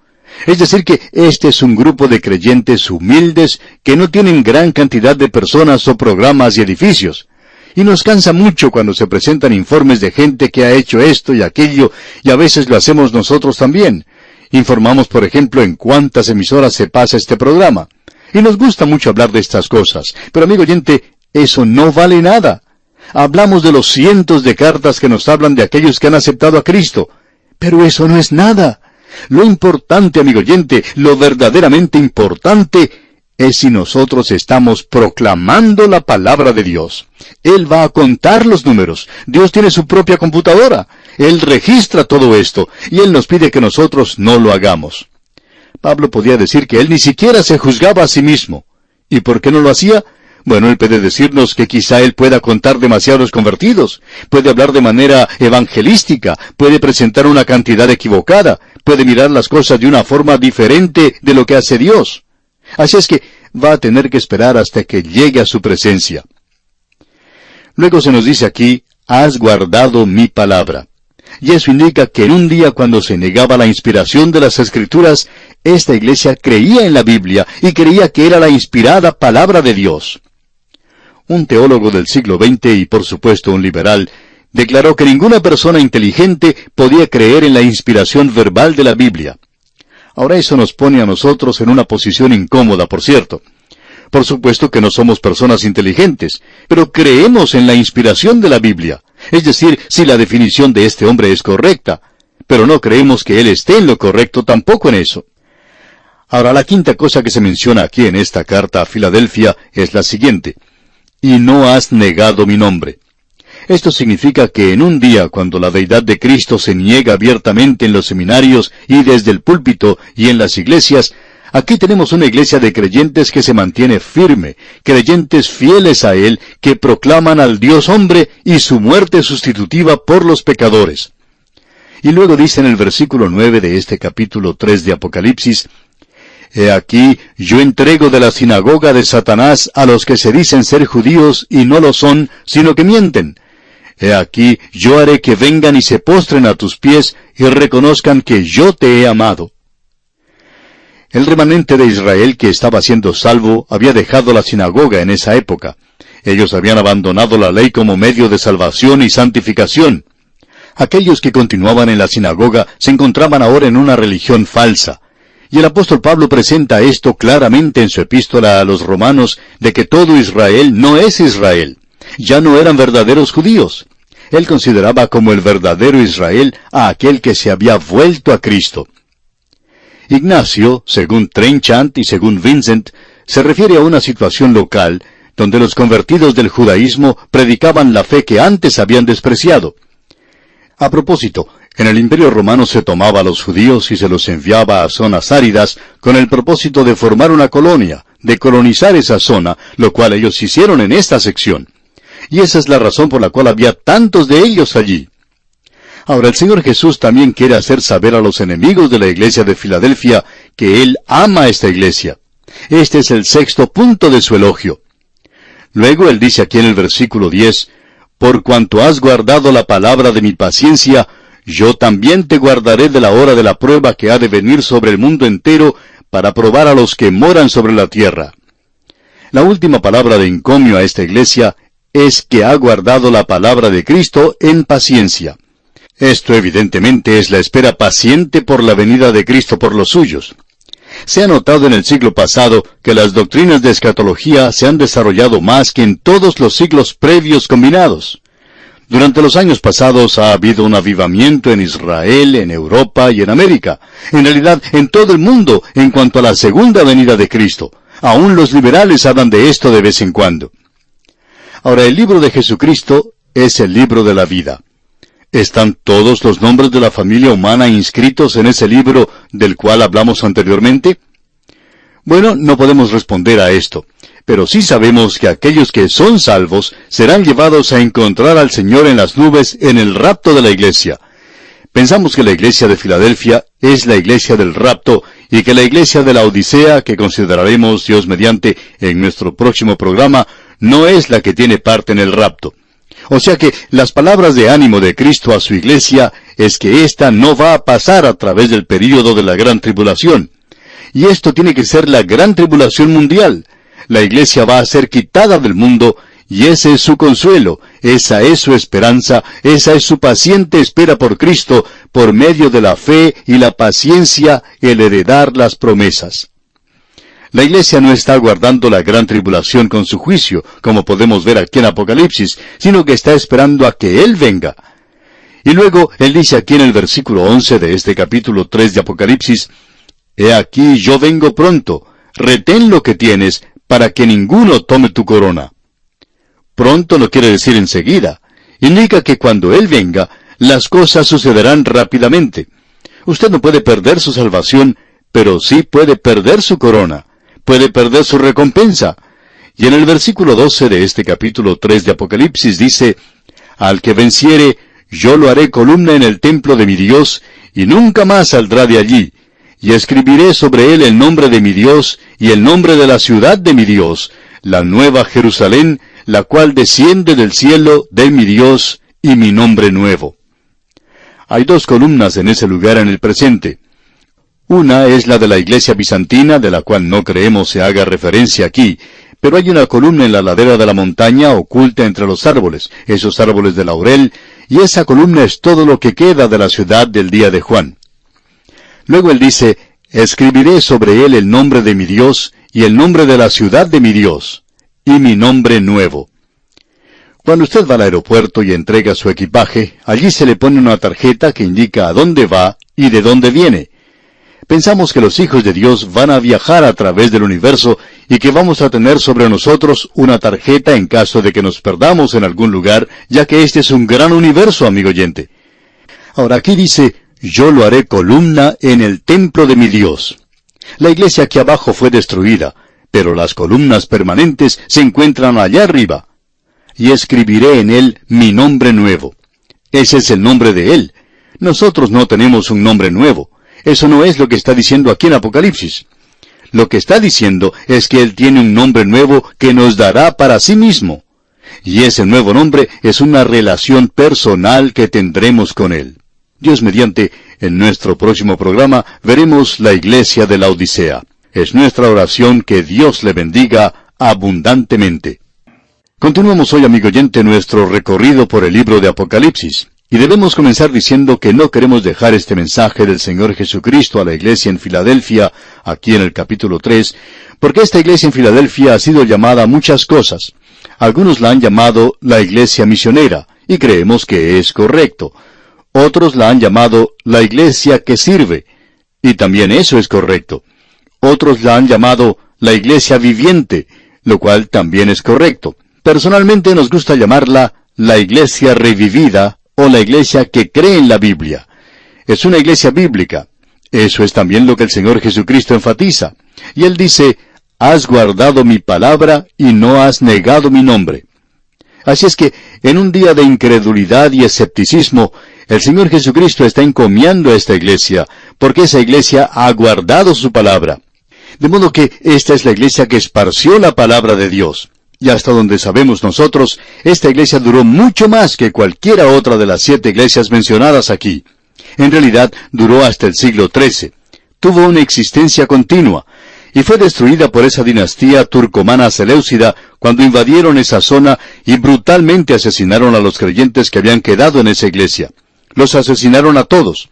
Es decir que este es un grupo de creyentes humildes que no tienen gran cantidad de personas o programas y edificios. Y nos cansa mucho cuando se presentan informes de gente que ha hecho esto y aquello, y a veces lo hacemos nosotros también. Informamos, por ejemplo, en cuántas emisoras se pasa este programa. Y nos gusta mucho hablar de estas cosas, pero amigo oyente, eso no vale nada. Hablamos de los cientos de cartas que nos hablan de aquellos que han aceptado a Cristo. Pero eso no es nada. Lo importante, amigo oyente, lo verdaderamente importante, es si nosotros estamos proclamando la palabra de Dios. Él va a contar los números. Dios tiene su propia computadora. Él registra todo esto, y Él nos pide que nosotros no lo hagamos. Pablo podía decir que él ni siquiera se juzgaba a sí mismo. ¿Y por qué no lo hacía? Bueno, él puede decirnos que quizá él pueda contar demasiados convertidos, puede hablar de manera evangelística, puede presentar una cantidad equivocada, puede mirar las cosas de una forma diferente de lo que hace Dios. Así es que va a tener que esperar hasta que llegue a su presencia. Luego se nos dice aquí, «Has guardado mi palabra». Y eso indica que en un día cuando se negaba la inspiración de las Escrituras, esta iglesia creía en la Biblia y creía que era la inspirada palabra de Dios. Un teólogo del siglo XX y por supuesto un liberal, declaró que ninguna persona inteligente podía creer en la inspiración verbal de la Biblia. Ahora eso nos pone a nosotros en una posición incómoda, por cierto. Por supuesto que no somos personas inteligentes, pero creemos en la inspiración de la Biblia. Es decir, si la definición de este hombre es correcta, pero no creemos que él esté en lo correcto tampoco en eso. Ahora, la quinta cosa que se menciona aquí en esta carta a Filadelfia es la siguiente. «Y no has negado mi nombre». Esto significa que en un día cuando la deidad de Cristo se niega abiertamente en los seminarios y desde el púlpito y en las iglesias, aquí tenemos una iglesia de creyentes que se mantiene firme, creyentes fieles a Él, que proclaman al Dios hombre y su muerte sustitutiva por los pecadores. Y luego dice en el versículo 9 de este capítulo 3 de Apocalipsis, «He aquí, yo entrego de la sinagoga de Satanás a los que se dicen ser judíos y no lo son, sino que mienten. He aquí, yo haré que vengan y se postren a tus pies y reconozcan que yo te he amado». El remanente de Israel que estaba siendo salvo había dejado la sinagoga en esa época. Ellos habían abandonado la ley como medio de salvación y santificación. Aquellos que continuaban en la sinagoga se encontraban ahora en una religión falsa. Y el apóstol Pablo presenta esto claramente en su epístola a los romanos, de que todo Israel no es Israel. Ya no eran verdaderos judíos. Él consideraba como el verdadero Israel a aquel que se había vuelto a Cristo. Ignacio, según Trenchant y según Vincent, se refiere a una situación local, donde los convertidos del judaísmo predicaban la fe que antes habían despreciado. A propósito, en el Imperio Romano se tomaba a los judíos y se los enviaba a zonas áridas con el propósito de formar una colonia, de colonizar esa zona, lo cual ellos hicieron en esta sección. Y esa es la razón por la cual había tantos de ellos allí. Ahora, el Señor Jesús también quiere hacer saber a los enemigos de la iglesia de Filadelfia que Él ama a esta iglesia. Este es el 6º punto de su elogio. Luego Él dice aquí en el versículo 10, «Por cuanto has guardado la palabra de mi paciencia, yo también te guardaré de la hora de la prueba que ha de venir sobre el mundo entero para probar a los que moran sobre la tierra». La última palabra de encomio a esta iglesia es que ha guardado la palabra de Cristo en paciencia. Esto evidentemente es la espera paciente por la venida de Cristo por los suyos. Se ha notado en el siglo pasado que las doctrinas de escatología se han desarrollado más que en todos los siglos previos combinados. Durante los años pasados ha habido un avivamiento en Israel, en Europa y en América, en realidad en todo el mundo en cuanto a la segunda venida de Cristo. Aún los liberales hablan de esto de vez en cuando. Ahora, el libro de Jesucristo es el libro de la vida. ¿Están todos los nombres de la familia humana inscritos en ese libro del cual hablamos anteriormente? Bueno, no podemos responder a esto, pero sí sabemos que aquellos que son salvos serán llevados a encontrar al Señor en las nubes en el rapto de la iglesia. Pensamos que la iglesia de Filadelfia es la iglesia del rapto y que la iglesia de la Odisea, que consideraremos Dios mediante en nuestro próximo programa, no es la que tiene parte en el rapto. O sea que las palabras de ánimo de Cristo a su iglesia es que ésta no va a pasar a través del período de la gran tribulación. Y esto tiene que ser la gran tribulación mundial. La iglesia va a ser quitada del mundo, y ese es su consuelo, esa es su esperanza, esa es su paciente espera por Cristo, por medio de la fe y la paciencia, el heredar las promesas. La iglesia no está aguardando la gran tribulación con su juicio, como podemos ver aquí en Apocalipsis, sino que está esperando a que Él venga. Y luego, Él dice aquí en el versículo 11 de este capítulo 3 de Apocalipsis, «He aquí yo vengo pronto, retén lo que tienes, para que ninguno tome tu corona». Pronto no quiere decir enseguida. Indica que cuando Él venga, las cosas sucederán rápidamente. Usted no puede perder su salvación, pero sí puede perder su corona. Puede perder su recompensa. Y en el versículo 12 de este capítulo 3 de Apocalipsis dice, «Al que venciere, yo lo haré columna en el templo de mi Dios, y nunca más saldrá de allí. Y escribiré sobre él el nombre de mi Dios, y el nombre de la ciudad de mi Dios, la nueva Jerusalén, la cual desciende del cielo de mi Dios, y mi nombre nuevo». Hay dos columnas en ese lugar en el presente. Una es la de la iglesia bizantina, de la cual no creemos se haga referencia aquí, pero hay una columna en la ladera de la montaña oculta entre los árboles, esos árboles de laurel, y esa columna es todo lo que queda de la ciudad del día de Juan. Luego él dice, «Escribiré sobre él el nombre de mi Dios, y el nombre de la ciudad de mi Dios, y mi nombre nuevo». Cuando usted va al aeropuerto y entrega su equipaje, allí se le pone una tarjeta que indica a dónde va y de dónde viene. Pensamos que los hijos de Dios van a viajar a través del universo y que vamos a tener sobre nosotros una tarjeta en caso de que nos perdamos en algún lugar, ya que este es un gran universo, amigo oyente. Ahora aquí dice, yo lo haré columna en el templo de mi Dios. La iglesia aquí abajo fue destruida, pero las columnas permanentes se encuentran allá arriba. Y escribiré en él mi nombre nuevo. Ese es el nombre de él. Nosotros no tenemos un nombre nuevo. Eso no es lo que está diciendo aquí en Apocalipsis. Lo que está diciendo es que él tiene un nombre nuevo que nos dará para sí mismo. Y ese nuevo nombre es una relación personal que tendremos con él. Dios mediante, en nuestro próximo programa veremos la iglesia de la Odisea. Es nuestra oración que Dios le bendiga abundantemente. Continuamos hoy, amigo oyente, nuestro recorrido por el libro de Apocalipsis. Y debemos comenzar diciendo que no queremos dejar este mensaje del Señor Jesucristo a la iglesia en Filadelfia, aquí en el capítulo 3, porque esta iglesia en Filadelfia ha sido llamada a muchas cosas. Algunos la han llamado la iglesia misionera, y creemos que es correcto. Otros la han llamado la iglesia que sirve, y también eso es correcto. Otros la han llamado la iglesia viviente, lo cual también es correcto. Personalmente nos gusta llamarla la iglesia revivida, o la iglesia que cree en la Biblia. Es una iglesia bíblica. Eso es también lo que el Señor Jesucristo enfatiza. Y Él dice, has guardado mi palabra y no has negado mi nombre. Así es que, en un día de incredulidad y escepticismo, el Señor Jesucristo está encomiando a esta iglesia, porque esa iglesia ha guardado su palabra. De modo que esta es la iglesia que esparció la palabra de Dios. Y hasta donde sabemos nosotros, esta iglesia duró mucho más que cualquiera otra de las 7 iglesias mencionadas aquí. En realidad, duró hasta el siglo XIII. Tuvo una existencia continua, y fue destruida por esa dinastía turcomana seleucida cuando invadieron esa zona y brutalmente asesinaron a los creyentes que habían quedado en esa iglesia. Los asesinaron a todos.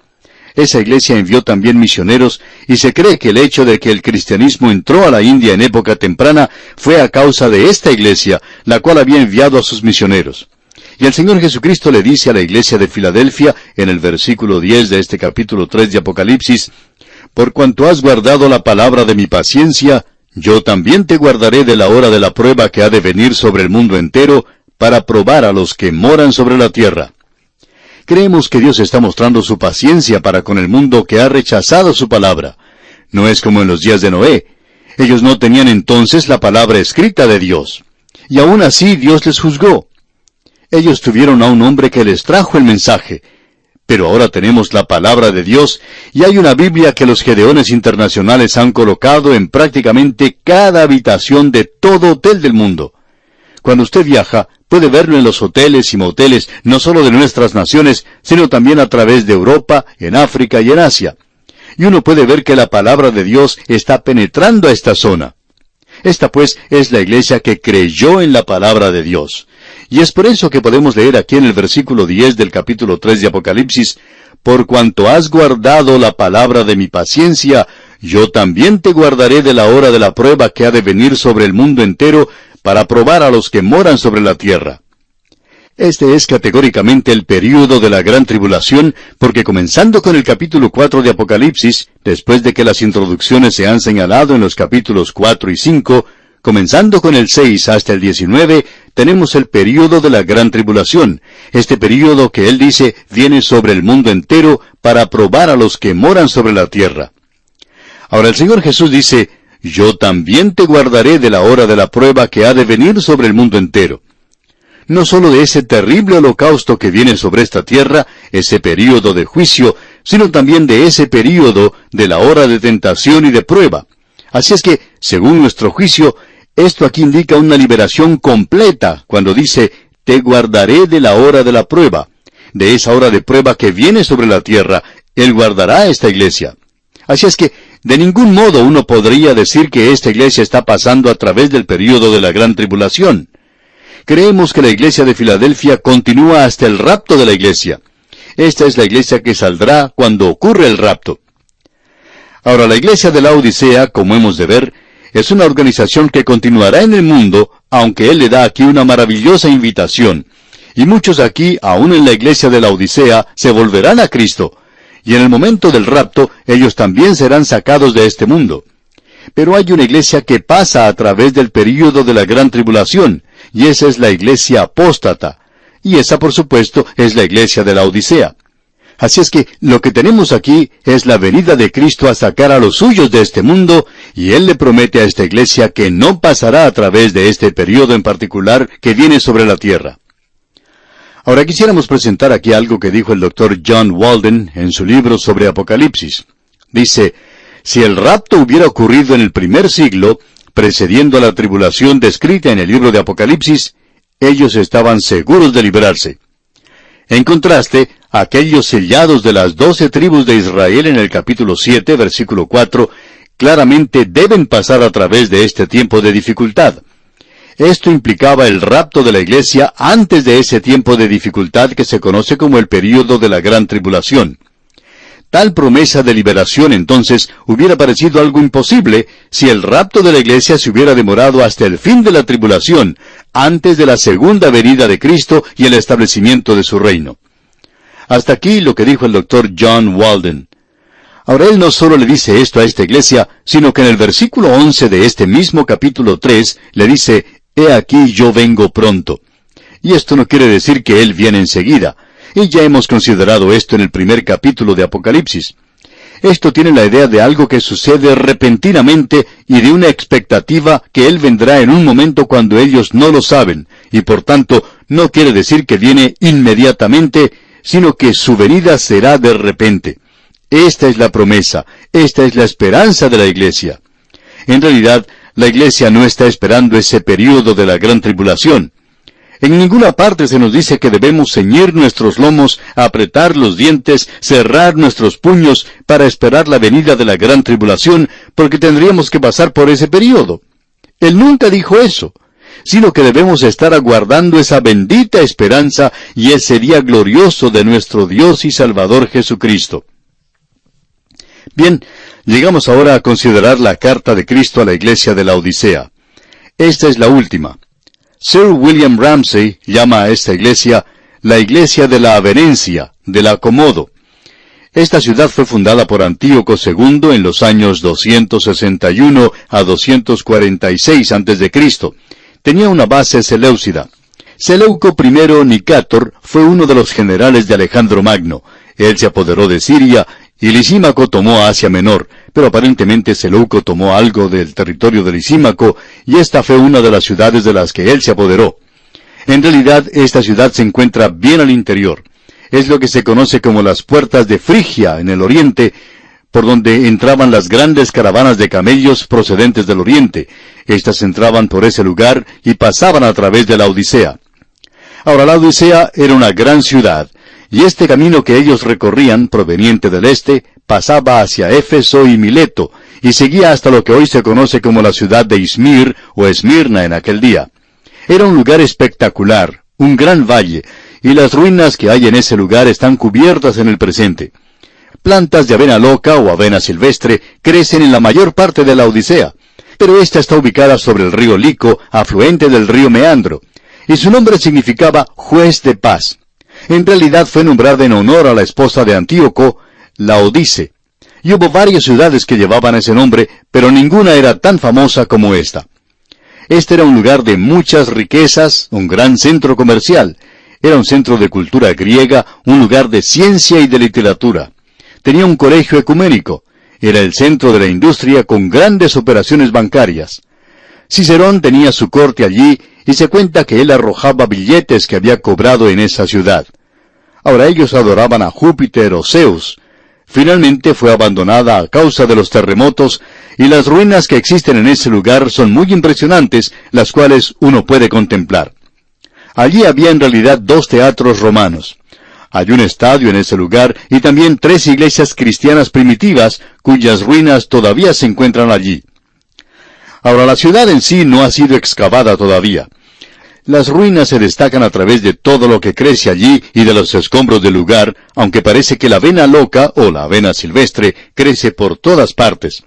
Esa iglesia envió también misioneros, y se cree que el hecho de que el cristianismo entró a la India en época temprana fue a causa de esta iglesia, la cual había enviado a sus misioneros. Y el Señor Jesucristo le dice a la iglesia de Filadelfia, en el versículo 10 de este capítulo 3 de Apocalipsis, por cuanto has guardado la palabra de mi paciencia, yo también te guardaré de la hora de la prueba que ha de venir sobre el mundo entero, para probar a los que moran sobre la tierra. Creemos que Dios está mostrando su paciencia para con el mundo que ha rechazado su palabra. No es como en los días de Noé. Ellos no tenían entonces la palabra escrita de Dios. Y aún así Dios les juzgó. Ellos tuvieron a un hombre que les trajo el mensaje. Pero ahora tenemos la palabra de Dios, y hay una Biblia que los Gedeones internacionales han colocado en prácticamente cada habitación de todo hotel del mundo. Cuando usted viaja, puede verlo en los hoteles y moteles, no solo de nuestras naciones, sino también a través de Europa, en África y en Asia. Y uno puede ver que la palabra de Dios está penetrando a esta zona. Esta pues es la iglesia que creyó en la palabra de Dios. Y es por eso que podemos leer aquí en el versículo 10 del capítulo 3 de Apocalipsis, por cuanto has guardado la palabra de mi paciencia, yo también te guardaré de la hora de la prueba que ha de venir sobre el mundo entero, para probar a los que moran sobre la tierra. Este es categóricamente el período de la gran tribulación, porque comenzando con el capítulo 4 de Apocalipsis, después de que las introducciones se han señalado en los capítulos 4 y 5, comenzando con el 6 hasta el 19, tenemos el período de la gran tribulación, este período que él dice viene sobre el mundo entero para probar a los que moran sobre la tierra. Ahora el Señor Jesús dice, yo también te guardaré de la hora de la prueba que ha de venir sobre el mundo entero. No solo de ese terrible holocausto que viene sobre esta tierra, ese período de juicio, sino también de ese período de la hora de tentación y de prueba. Así es que, según nuestro juicio, esto aquí indica una liberación completa cuando dice, te guardaré de la hora de la prueba. De esa hora de prueba que viene sobre la tierra, Él guardará a esta iglesia. Así es que, de ningún modo uno podría decir que esta iglesia está pasando a través del período de la gran tribulación. Creemos que la iglesia de Filadelfia continúa hasta el rapto de la iglesia. Esta es la iglesia que saldrá cuando ocurre el rapto. Ahora, la iglesia de la Odisea, como hemos de ver, es una organización que continuará en el mundo, aunque Él le da aquí una maravillosa invitación. Y muchos aquí, aún en la iglesia de la Odisea, se volverán a Cristo. Y en el momento del rapto, ellos también serán sacados de este mundo. Pero hay una iglesia que pasa a través del período de la gran tribulación, y esa es la iglesia apóstata. Y esa, por supuesto, es la iglesia de la Odisea. Así es que lo que tenemos aquí es la venida de Cristo a sacar a los suyos de este mundo, y Él le promete a esta iglesia que no pasará a través de este período en particular que viene sobre la tierra. Ahora quisiéramos presentar aquí algo que dijo el Dr. John Walden en su libro sobre Apocalipsis. Dice, si el rapto hubiera ocurrido en el primer siglo, precediendo a la tribulación descrita en el libro de Apocalipsis, ellos estaban seguros de librarse. En contraste, aquellos sellados de las 12 tribus de Israel en el capítulo 7, versículo 4, claramente deben pasar a través de este tiempo de dificultad. Esto implicaba el rapto de la iglesia antes de ese tiempo de dificultad que se conoce como el período de la gran tribulación. Tal promesa de liberación entonces hubiera parecido algo imposible si el rapto de la iglesia se hubiera demorado hasta el fin de la tribulación, antes de la segunda venida de Cristo y el establecimiento de su reino. Hasta aquí lo que dijo el Dr. John Walden. Ahora él no solo le dice esto a esta iglesia, sino que en el versículo 11 de este mismo capítulo 3 le dice, «He aquí yo vengo pronto». Y esto no quiere decir que Él viene enseguida. Y ya hemos considerado esto en el primer capítulo de Apocalipsis. Esto tiene la idea de algo que sucede repentinamente y de una expectativa que Él vendrá en un momento cuando ellos no lo saben, y por tanto no quiere decir que viene inmediatamente, sino que su venida será de repente. Esta es la promesa, esta es la esperanza de la iglesia. En realidad, la iglesia no está esperando ese período de la gran tribulación. En ninguna parte se nos dice que debemos ceñir nuestros lomos, apretar los dientes, cerrar nuestros puños para esperar la venida de la gran tribulación, porque tendríamos que pasar por ese período. Él nunca dijo eso, sino que debemos estar aguardando esa bendita esperanza y ese día glorioso de nuestro Dios y Salvador Jesucristo. Bien, llegamos ahora a considerar la carta de Cristo a la iglesia de la Odisea. Esta es la última. Sir William Ramsay llama a esta iglesia la iglesia de la avenencia, del acomodo. Esta ciudad fue fundada por Antíoco II en los años 261 a 246 a.C. Tenía una base seleucida. Seleuco I Nicátor fue uno de los generales de Alejandro Magno. Él se apoderó de Siria y Lisímaco tomó Asia Menor, pero aparentemente Seleuco tomó algo del territorio de Lisímaco, y esta fue una de las ciudades de las que él se apoderó. En realidad, esta ciudad se encuentra bien al interior. Es lo que se conoce como las puertas de Frigia, en el oriente, por donde entraban las grandes caravanas de camellos procedentes del oriente. Estas entraban por ese lugar y pasaban a través de la Odisea. Ahora, la Odisea era una gran ciudad, y este camino que ellos recorrían, proveniente del este, pasaba hacia Éfeso y Mileto, y seguía hasta lo que hoy se conoce como la ciudad de Izmir o Esmirna en aquel día. Era un lugar espectacular, un gran valle, y las ruinas que hay en ese lugar están cubiertas en el presente. Plantas de avena loca o avena silvestre crecen en la mayor parte de la Odisea, pero esta está ubicada sobre el río Lico, afluente del río Meandro, y su nombre significaba juez de paz. En realidad fue nombrada en honor a la esposa de Antíoco, Laodice, y hubo varias ciudades que llevaban ese nombre, pero ninguna era tan famosa como esta. Este era un lugar de muchas riquezas, un gran centro comercial. Era un centro de cultura griega, un lugar de ciencia y de literatura. Tenía un colegio ecuménico. Era el centro de la industria con grandes operaciones bancarias. Cicerón tenía su corte allí y se cuenta que él arrojaba billetes que había cobrado en esa ciudad. Ahora ellos adoraban a Júpiter o Zeus. Finalmente fue abandonada a causa de los terremotos, y las ruinas que existen en ese lugar son muy impresionantes, las cuales uno puede contemplar. Allí había en realidad 2 teatros romanos. Hay un estadio en ese lugar y también 3 iglesias cristianas primitivas, cuyas ruinas todavía se encuentran allí. Ahora, la ciudad en sí no ha sido excavada todavía. Las ruinas se destacan a través de todo lo que crece allí y de los escombros del lugar, aunque parece que la avena loca o la avena silvestre crece por todas partes.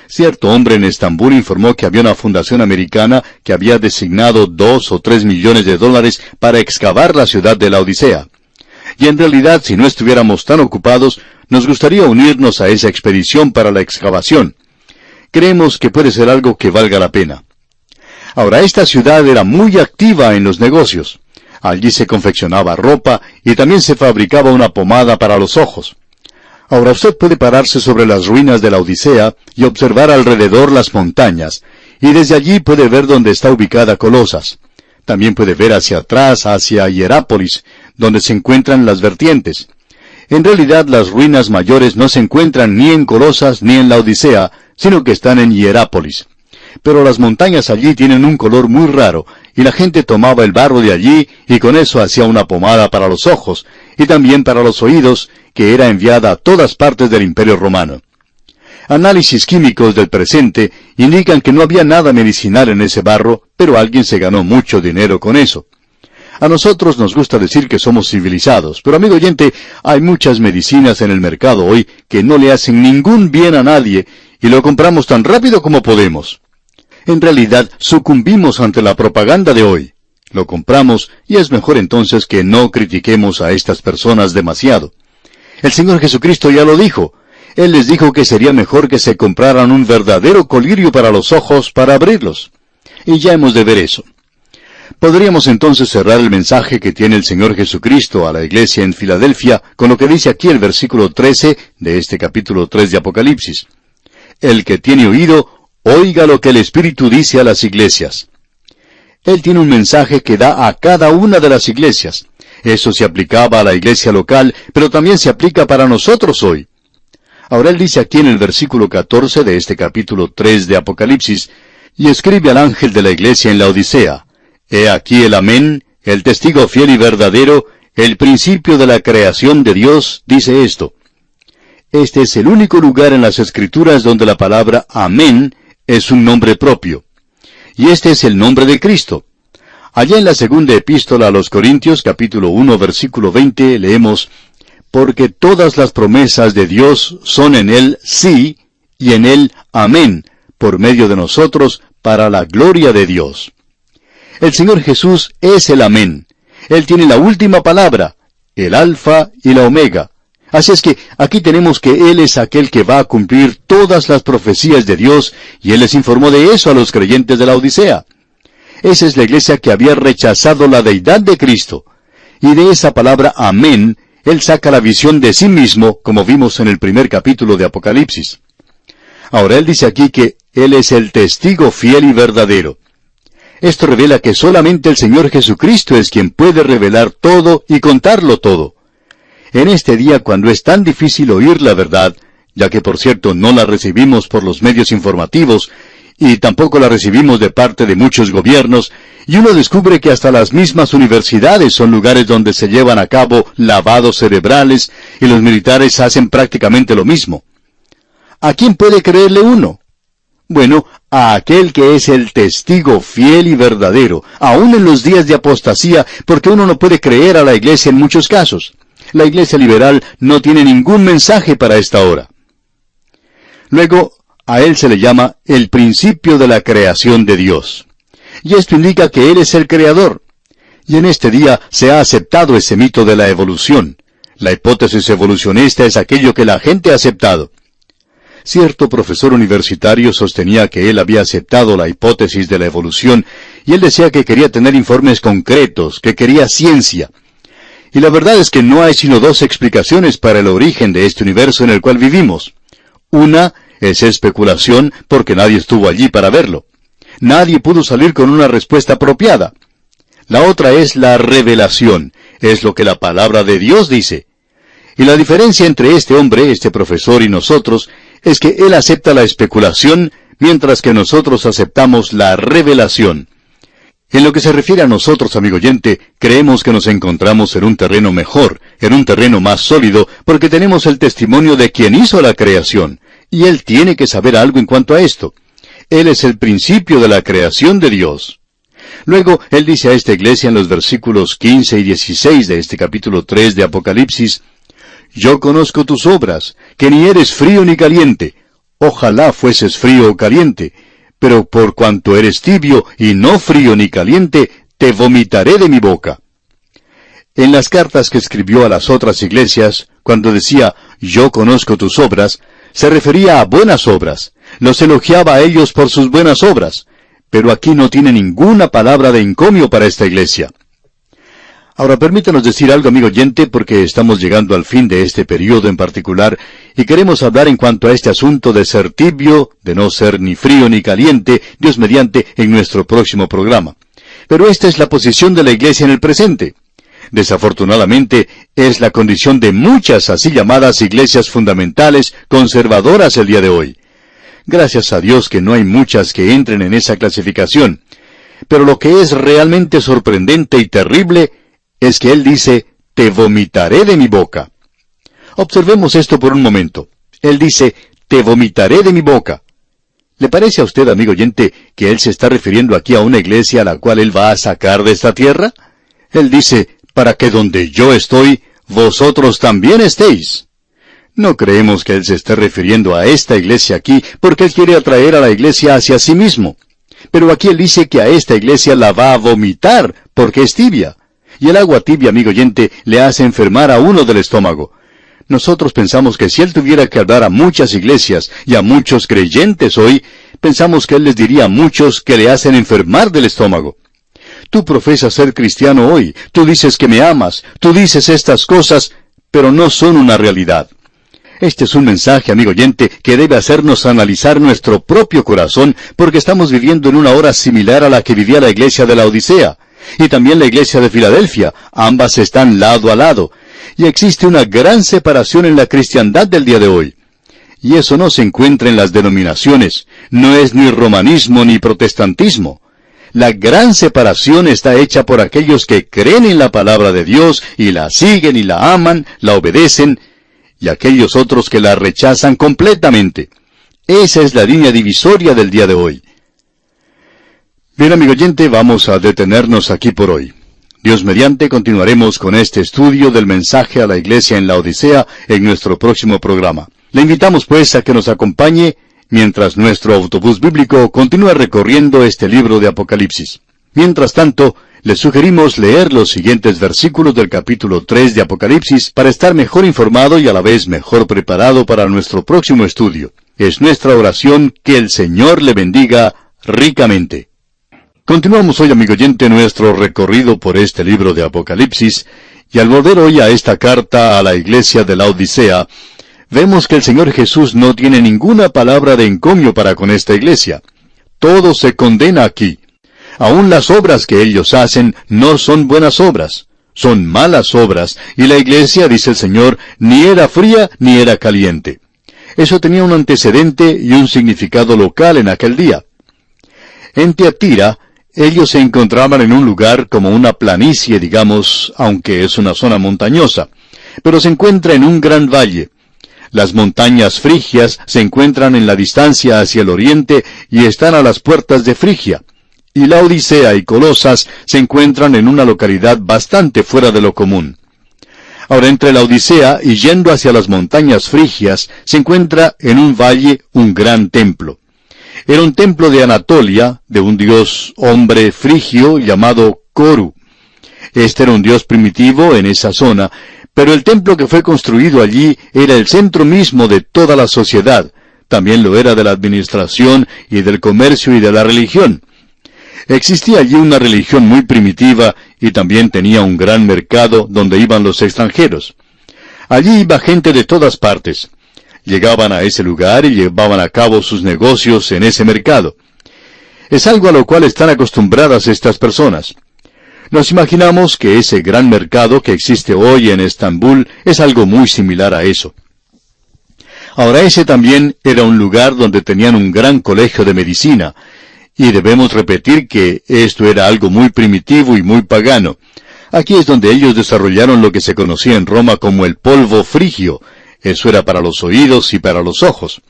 Cierto hombre en Estambul informó que había una fundación americana que había designado 2 o 3 millones de dólares para excavar la ciudad de la Odisea. Y en realidad, si no estuviéramos tan ocupados, nos gustaría unirnos a esa expedición para la excavación. creemos que puede ser algo que valga la pena. Ahora, esta ciudad era muy activa en los negocios. Allí se confeccionaba ropa y también se fabricaba una pomada para los ojos. Ahora usted puede pararse sobre las ruinas de la Odisea y observar alrededor las montañas, y desde allí puede ver dónde está ubicada Colosas. También puede ver hacia atrás, hacia Hierápolis, donde se encuentran las vertientes. En realidad las ruinas mayores no se encuentran ni en Colosas ni en la Odisea, sino que están en Hierápolis. Pero las montañas allí tienen un color muy raro, y la gente tomaba el barro de allí y con eso hacía una pomada para los ojos, y también para los oídos, que era enviada a todas partes del Imperio Romano. Análisis químicos del presente indican que no había nada medicinal en ese barro, pero alguien se ganó mucho dinero con eso. A nosotros nos gusta decir que somos civilizados, pero amigo oyente, hay muchas medicinas en el mercado hoy que no le hacen ningún bien a nadie, y lo compramos tan rápido como podemos. En realidad, sucumbimos ante la propaganda de hoy. Lo compramos, y es mejor entonces que no critiquemos a estas personas demasiado. El Señor Jesucristo ya lo dijo. Él les dijo que sería mejor que se compraran un verdadero colirio para los ojos para abrirlos. Y ya hemos de ver eso. Podríamos entonces cerrar el mensaje que tiene el Señor Jesucristo a la iglesia en Filadelfia con lo que dice aquí el versículo 13 de este capítulo 3 de Apocalipsis. El que tiene oído, oiga lo que el Espíritu dice a las iglesias. Él tiene un mensaje que da a cada una de las iglesias. Eso se aplicaba a la iglesia local, pero también se aplica para nosotros hoy. Ahora él dice aquí en el versículo 14 de este capítulo 3 de Apocalipsis, y escribe al ángel de la iglesia en la Odisea, He aquí el Amén, el testigo fiel y verdadero, el principio de la creación de Dios, dice esto. Este es el único lugar en las Escrituras donde la palabra Amén es un nombre propio. Y este es el nombre de Cristo. Allá en la segunda epístola a los Corintios, capítulo 1, versículo 20, leemos, Porque todas las promesas de Dios son en Él sí, y en Él amén, por medio de nosotros, para la gloria de Dios. El Señor Jesús es el amén. Él tiene la última palabra, el alfa y la omega. Así es que aquí tenemos que Él es aquel que va a cumplir todas las profecías de Dios, y Él les informó de eso a los creyentes de la Odisea. Esa es la iglesia que había rechazado la deidad de Cristo. Y de esa palabra amén, Él saca la visión de sí mismo, como vimos en el primer capítulo de Apocalipsis. Ahora Él dice aquí que Él es el testigo fiel y verdadero. Esto revela que solamente el Señor Jesucristo es quien puede revelar todo y contarlo todo. En este día, cuando es tan difícil oír la verdad, ya que por cierto no la recibimos por los medios informativos, y tampoco la recibimos de parte de muchos gobiernos, y uno descubre que hasta las mismas universidades son lugares donde se llevan a cabo lavados cerebrales, y los militares hacen prácticamente lo mismo. ¿A quién puede creerle uno? Bueno, a aquel que es el testigo fiel y verdadero, aún en los días de apostasía, porque uno no puede creer a la iglesia en muchos casos. La iglesia liberal no tiene ningún mensaje para esta hora. Luego, a él se le llama el principio de la creación de Dios. Y esto indica que Él es el creador. Y en este día se ha aceptado ese mito de la evolución. La hipótesis evolucionista es aquello que la gente ha aceptado. Cierto profesor universitario sostenía que él había aceptado la hipótesis de la evolución, y él decía que quería tener informes concretos, que quería ciencia. Y la verdad es que no hay sino dos explicaciones para el origen de este universo en el cual vivimos. Una es especulación porque nadie estuvo allí para verlo. Nadie pudo salir con una respuesta apropiada. La otra es la revelación, es lo que la palabra de Dios dice. Y la diferencia entre este hombre, este profesor y nosotros, es que él acepta la especulación, mientras que nosotros aceptamos la revelación. En lo que se refiere a nosotros, amigo oyente, creemos que nos encontramos en un terreno mejor, en un terreno más sólido, porque tenemos el testimonio de quien hizo la creación, y Él tiene que saber algo en cuanto a esto. Él es el principio de la creación de Dios. Luego, Él dice a esta iglesia en los versículos 15 y 16 de este capítulo 3 de Apocalipsis, Yo conozco tus obras, que ni eres frío ni caliente. Ojalá fueses frío o caliente, pero por cuanto eres tibio y no frío ni caliente, te vomitaré de mi boca. En las cartas que escribió a las otras iglesias, cuando decía, yo conozco tus obras, se refería a buenas obras, Los elogiaba a ellos por sus buenas obras. Pero aquí no tiene ninguna palabra de encomio para esta iglesia. Ahora permítanos decir algo, amigo oyente, porque estamos llegando al fin de este periodo en particular, y queremos hablar en cuanto a este asunto de ser tibio, de no ser ni frío ni caliente, Dios mediante, en nuestro próximo programa. Pero esta es la posición de la iglesia en el presente. Desafortunadamente, es la condición de muchas así llamadas iglesias fundamentales, conservadoras el día de hoy. Gracias a Dios que no hay muchas que entren en esa clasificación. Pero lo que es realmente sorprendente y terrible es que Él dice, te vomitaré de mi boca. Observemos esto por un momento. Él dice, te vomitaré de mi boca. ¿Le parece a usted, amigo oyente, que Él se está refiriendo aquí a una iglesia a la cual Él va a sacar de esta tierra? Él dice, para que donde yo estoy, vosotros también estéis. No creemos que Él se esté refiriendo a esta iglesia aquí, porque Él quiere atraer a la iglesia hacia sí mismo. Pero aquí Él dice que a esta iglesia la va a vomitar, porque es tibia. Y el agua tibia, amigo oyente, le hace enfermar a uno del estómago. Nosotros pensamos que si Él tuviera que hablar a muchas iglesias y a muchos creyentes hoy, pensamos que Él les diría a muchos que le hacen enfermar del estómago. Tú profesas ser cristiano hoy, tú dices que me amas, tú dices estas cosas, pero no son una realidad. Este es un mensaje, amigo oyente, que debe hacernos analizar nuestro propio corazón, porque estamos viviendo en una hora similar a la que vivía la iglesia de la Odisea. Y también la iglesia de Filadelfia, ambas están lado a lado. Y existe una gran separación en la cristiandad del día de hoy. Y eso no se encuentra en las denominaciones, no es ni romanismo ni protestantismo. La gran separación está hecha por aquellos que creen en la palabra de Dios y la siguen y la aman, la obedecen, y aquellos otros que la rechazan completamente. Esa es la línea divisoria del día de hoy. Bien, amigo oyente, vamos a detenernos aquí por hoy. Dios mediante continuaremos con este estudio del mensaje a la iglesia en la Odisea en nuestro próximo programa. Le invitamos pues a que nos acompañe mientras nuestro autobús bíblico continúa recorriendo este libro de Apocalipsis. Mientras tanto, le sugerimos leer los siguientes versículos del capítulo 3 de Apocalipsis para estar mejor informado y a la vez mejor preparado para nuestro próximo estudio. Es nuestra oración que el Señor le bendiga ricamente. Continuamos hoy, amigo oyente, nuestro recorrido por este libro de Apocalipsis, y al volver hoy a esta carta a la iglesia de la Odisea, vemos que el Señor Jesús no tiene ninguna palabra de encomio para con esta iglesia. Todo se condena aquí. Aún las obras que ellos hacen no son buenas obras, son malas obras, y la iglesia, dice el Señor, ni era fría ni era caliente. Eso tenía un antecedente y un significado local en aquel día. En Tiatira, ellos se encontraban en un lugar como una planicie, digamos, aunque es una zona montañosa, pero se encuentra en un gran valle. Las montañas frigias se encuentran en la distancia hacia el oriente y están a las puertas de Frigia. Y la Odisea y Colosas se encuentran en una localidad bastante fuera de lo común. Ahora, entre la Odisea y yendo hacia las montañas frigias, se encuentra en un valle un gran templo. Era un templo de Anatolia, de un dios hombre frigio llamado Coru. Este era un dios primitivo en esa zona, pero el templo que fue construido allí era el centro mismo de toda la sociedad. También lo era de la administración y del comercio y de la religión. Existía allí una religión muy primitiva y también tenía un gran mercado donde iban los extranjeros. Allí iba gente de todas partes. Llegaban a ese lugar y llevaban a cabo sus negocios en ese mercado. Es algo a lo cual están acostumbradas estas personas. Nos imaginamos que ese gran mercado que existe hoy en Estambul es algo muy similar a eso. Ahora ese también era un lugar donde tenían un gran colegio de medicina, y debemos repetir que esto era algo muy primitivo y muy pagano. Aquí es donde ellos desarrollaron lo que se conocía en Roma como el polvo frigio. Eso era para los oídos y para los ojos.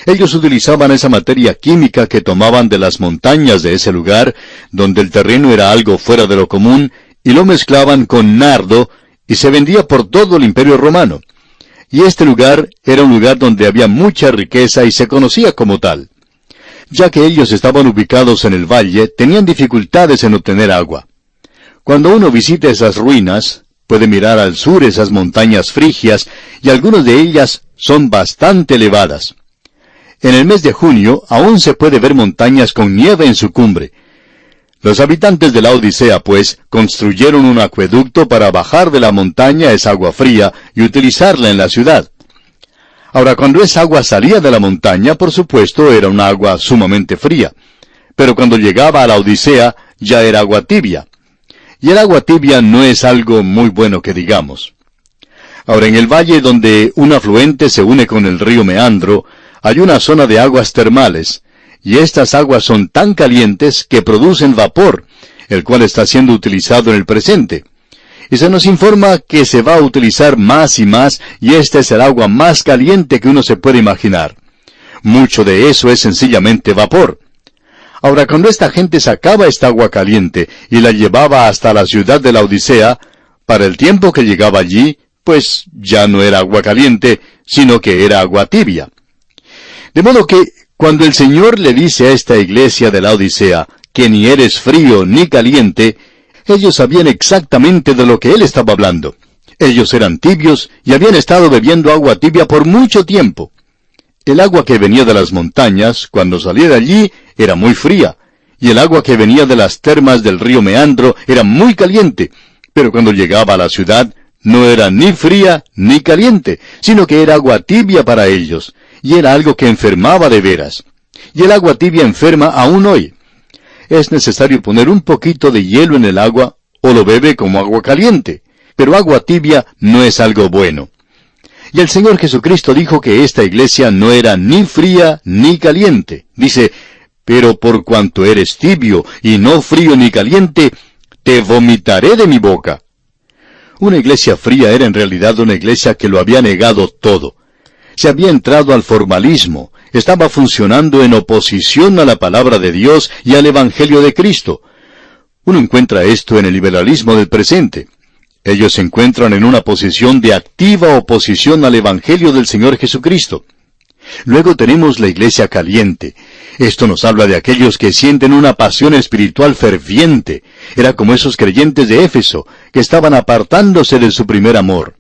Ellos utilizaban esa materia química que tomaban de las montañas de ese lugar, donde el terreno era algo fuera de lo común, y lo mezclaban con nardo, y se vendía por todo el Imperio Romano. Y este lugar era un lugar donde había mucha riqueza y se conocía como tal. Ya que ellos estaban ubicados en el valle, tenían dificultades en obtener agua. Cuando uno visita esas ruinas, puede mirar al sur esas montañas frigias, y algunas de ellas son bastante elevadas. En el mes de junio aún se puede ver montañas con nieve en su cumbre. Los habitantes de la Odisea, pues, construyeron un acueducto para bajar de la montaña esa agua fría y utilizarla en la ciudad. Ahora, cuando esa agua salía de la montaña, por supuesto, era una agua sumamente fría. Pero cuando llegaba a la Odisea, ya era agua tibia. Y el agua tibia no es algo muy bueno que digamos. Ahora, en el valle donde un afluente se une con el río Meandro, hay una zona de aguas termales, y estas aguas son tan calientes que producen vapor, el cual está siendo utilizado en el presente. Y se nos informa que se va a utilizar más y más, y este es el agua más caliente que uno se puede imaginar. Mucho de eso es sencillamente vapor. Ahora, cuando esta gente sacaba esta agua caliente y la llevaba hasta la ciudad de la Odisea, para el tiempo que llegaba allí, pues ya no era agua caliente, sino que era agua tibia. De modo que, cuando el Señor le dice a esta iglesia de la Odisea que ni eres frío ni caliente, ellos sabían exactamente de lo que Él estaba hablando. Ellos eran tibios y habían estado bebiendo agua tibia por mucho tiempo. El agua que venía de las montañas, cuando salía de allí, era muy fría, y el agua que venía de las termas del río Meandro era muy caliente, pero cuando llegaba a la ciudad, no era ni fría ni caliente, sino que era agua tibia para ellos, y era algo que enfermaba de veras. Y el agua tibia enferma aún hoy. Es necesario poner un poquito de hielo en el agua, o lo bebe como agua caliente, pero agua tibia no es algo bueno. Y el Señor Jesucristo dijo que esta iglesia no era ni fría ni caliente. Dice, pero por cuanto eres tibio y no frío ni caliente, te vomitaré de mi boca. Una iglesia fría era en realidad una iglesia que lo había negado todo. Se había entrado al formalismo, estaba funcionando en oposición a la palabra de Dios y al Evangelio de Cristo. Uno encuentra esto en el liberalismo del presente. Ellos se encuentran en una posición de activa oposición al Evangelio del Señor Jesucristo. Luego tenemos la iglesia caliente. Esto nos habla de aquellos que sienten una pasión espiritual ferviente. Era como esos creyentes de Éfeso, que estaban apartándose de su primer amor.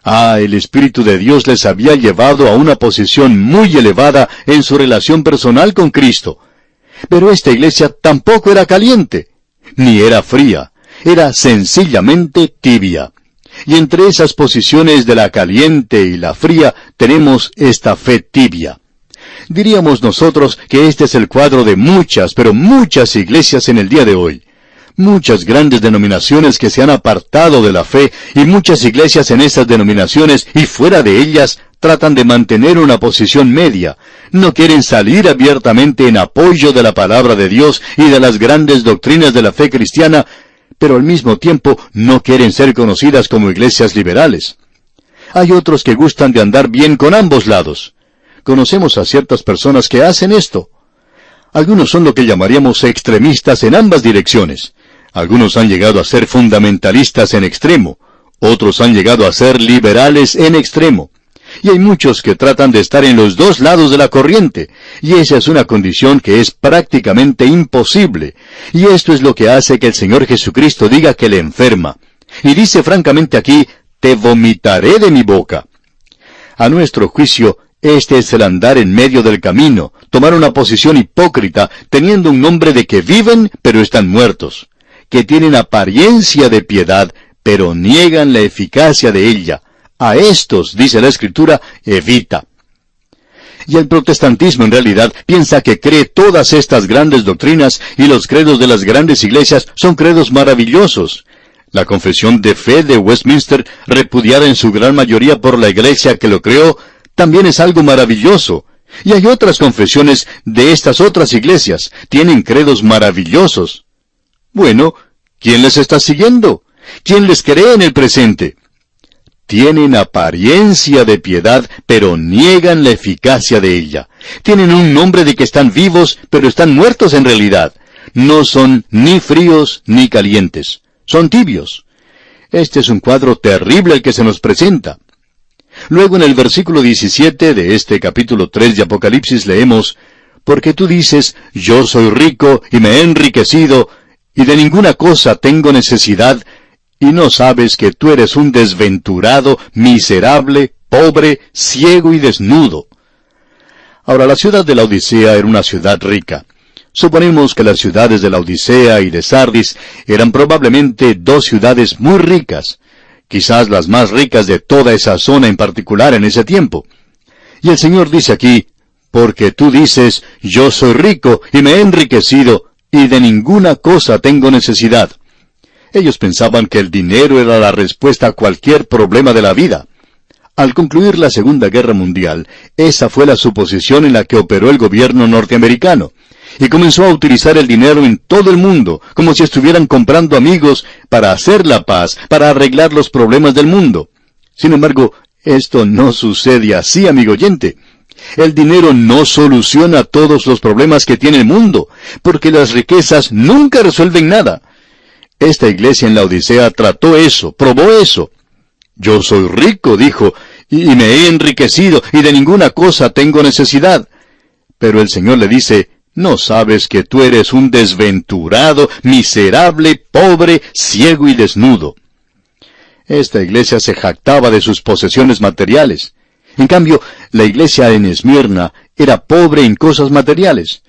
El Espíritu de Dios les había llevado a una posición muy elevada en su relación personal con Cristo. Pero esta iglesia tampoco era caliente, ni era fría. Era sencillamente tibia. Y entre esas posiciones de la caliente y la fría tenemos esta fe tibia. Diríamos nosotros que este es el cuadro de muchas, pero muchas iglesias en el día de hoy. Muchas grandes denominaciones que se han apartado de la fe y muchas iglesias en estas denominaciones y fuera de ellas tratan de mantener una posición media. No quieren salir abiertamente en apoyo de la palabra de Dios y de las grandes doctrinas de la fe cristiana, pero al mismo tiempo no quieren ser conocidas como iglesias liberales. Hay otros que gustan de andar bien con ambos lados. Conocemos a ciertas personas que hacen esto. Algunos son lo que llamaríamos extremistas en ambas direcciones. Algunos han llegado a ser fundamentalistas en extremo. Otros han llegado a ser liberales en extremo. Y hay muchos que tratan de estar en los dos lados de la corriente, y esa es una condición que es prácticamente imposible. Y esto es lo que hace que el Señor Jesucristo diga que le enferma. Y dice francamente aquí, te vomitaré de mi boca. A nuestro juicio, este es el andar en medio del camino, tomar una posición hipócrita, teniendo un nombre de que viven, pero están muertos, que tienen apariencia de piedad, pero niegan la eficacia de ella. A estos, dice la Escritura, evita. Y el protestantismo en realidad piensa que cree todas estas grandes doctrinas y los credos de las grandes iglesias son credos maravillosos. La confesión de fe de Westminster, repudiada en su gran mayoría por la iglesia que lo creó, también es algo maravilloso. Y hay otras confesiones de estas otras iglesias, tienen credos maravillosos. Bueno, ¿quién les está siguiendo? ¿Quién les cree en el presente? Tienen apariencia de piedad, pero niegan la eficacia de ella. Tienen un nombre de que están vivos, pero están muertos en realidad. No son ni fríos ni calientes. Son tibios. Este es un cuadro terrible el que se nos presenta. Luego en el versículo 17 de este capítulo 3 de Apocalipsis leemos, porque tú dices, yo soy rico y me he enriquecido, y de ninguna cosa tengo necesidad, y no sabes que tú eres un desventurado, miserable, pobre, ciego y desnudo. Ahora, la ciudad de Laodicea era una ciudad rica. Suponemos que las ciudades de Laodicea y de Sardis eran probablemente dos ciudades muy ricas, quizás las más ricas de toda esa zona en particular en ese tiempo. Y el Señor dice aquí, porque tú dices, yo soy rico y me he enriquecido, y de ninguna cosa tengo necesidad. Ellos pensaban que el dinero era la respuesta a cualquier problema de la vida. Al concluir la Segunda Guerra Mundial, esa fue la suposición en la que operó el gobierno norteamericano, y comenzó a utilizar el dinero en todo el mundo, como si estuvieran comprando amigos para hacer la paz, para arreglar los problemas del mundo. Sin embargo, esto no sucede así, amigo oyente. El dinero no soluciona todos los problemas que tiene el mundo, porque las riquezas nunca resuelven nada. Esta iglesia en la Odisea trató eso, probó eso. Yo soy rico, dijo, y me he enriquecido, y de ninguna cosa tengo necesidad. Pero el Señor le dice, ¿no sabes que tú eres un desventurado, miserable, pobre, ciego y desnudo? Esta iglesia se jactaba de sus posesiones materiales. En cambio, la iglesia en Esmirna era pobre en cosas materiales.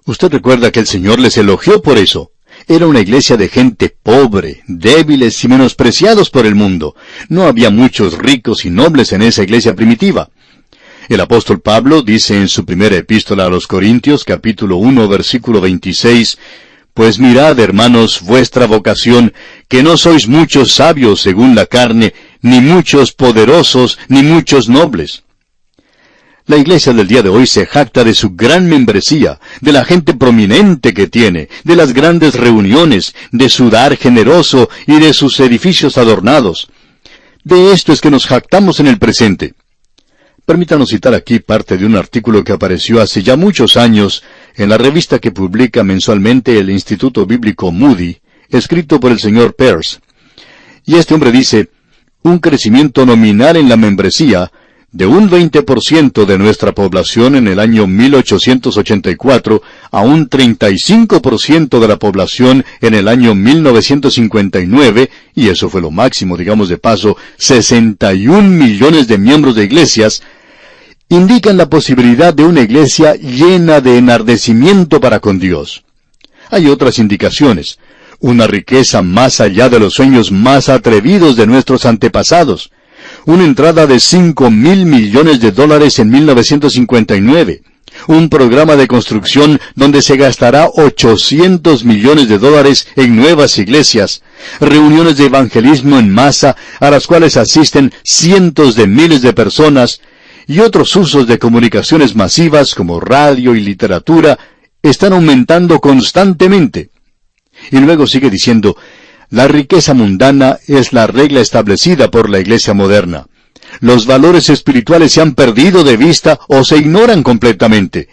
Usted recuerda que el Señor les elogió por eso. Era una iglesia de gente pobre, débiles y menospreciados por el mundo. No había muchos ricos y nobles en esa iglesia primitiva. El apóstol Pablo dice en su primera epístola a los Corintios, capítulo 1, versículo 26, «Pues mirad, hermanos, vuestra vocación, que no sois muchos sabios según la carne, ni muchos poderosos, ni muchos nobles». La iglesia del día de hoy se jacta de su gran membresía, de la gente prominente que tiene, de las grandes reuniones, de su dar generoso y de sus edificios adornados. De esto es que nos jactamos en el presente. Permítanos citar aquí parte de un artículo que apareció hace ya muchos años en la revista que publica mensualmente el Instituto Bíblico Moody, escrito por el señor Peirce. Y este hombre dice, un crecimiento nominal en la membresía de un 20% de nuestra población en el año 1884 a un 35% de la población en el año 1959, y eso fue lo máximo, digamos de paso, 61 millones de miembros de iglesias, indican la posibilidad de una iglesia llena de enardecimiento para con Dios. Hay otras indicaciones, una riqueza más allá de los sueños más atrevidos de nuestros antepasados, una entrada de $5,000 millones en 1959, un programa de construcción donde se gastará $800 millones en nuevas iglesias, reuniones de evangelismo en masa a las cuales asisten cientos de miles de personas, y otros usos de comunicaciones masivas como radio y literatura están aumentando constantemente. Y luego sigue diciendo, la riqueza mundana es la regla establecida por la iglesia moderna. Los valores espirituales se han perdido de vista o se ignoran completamente.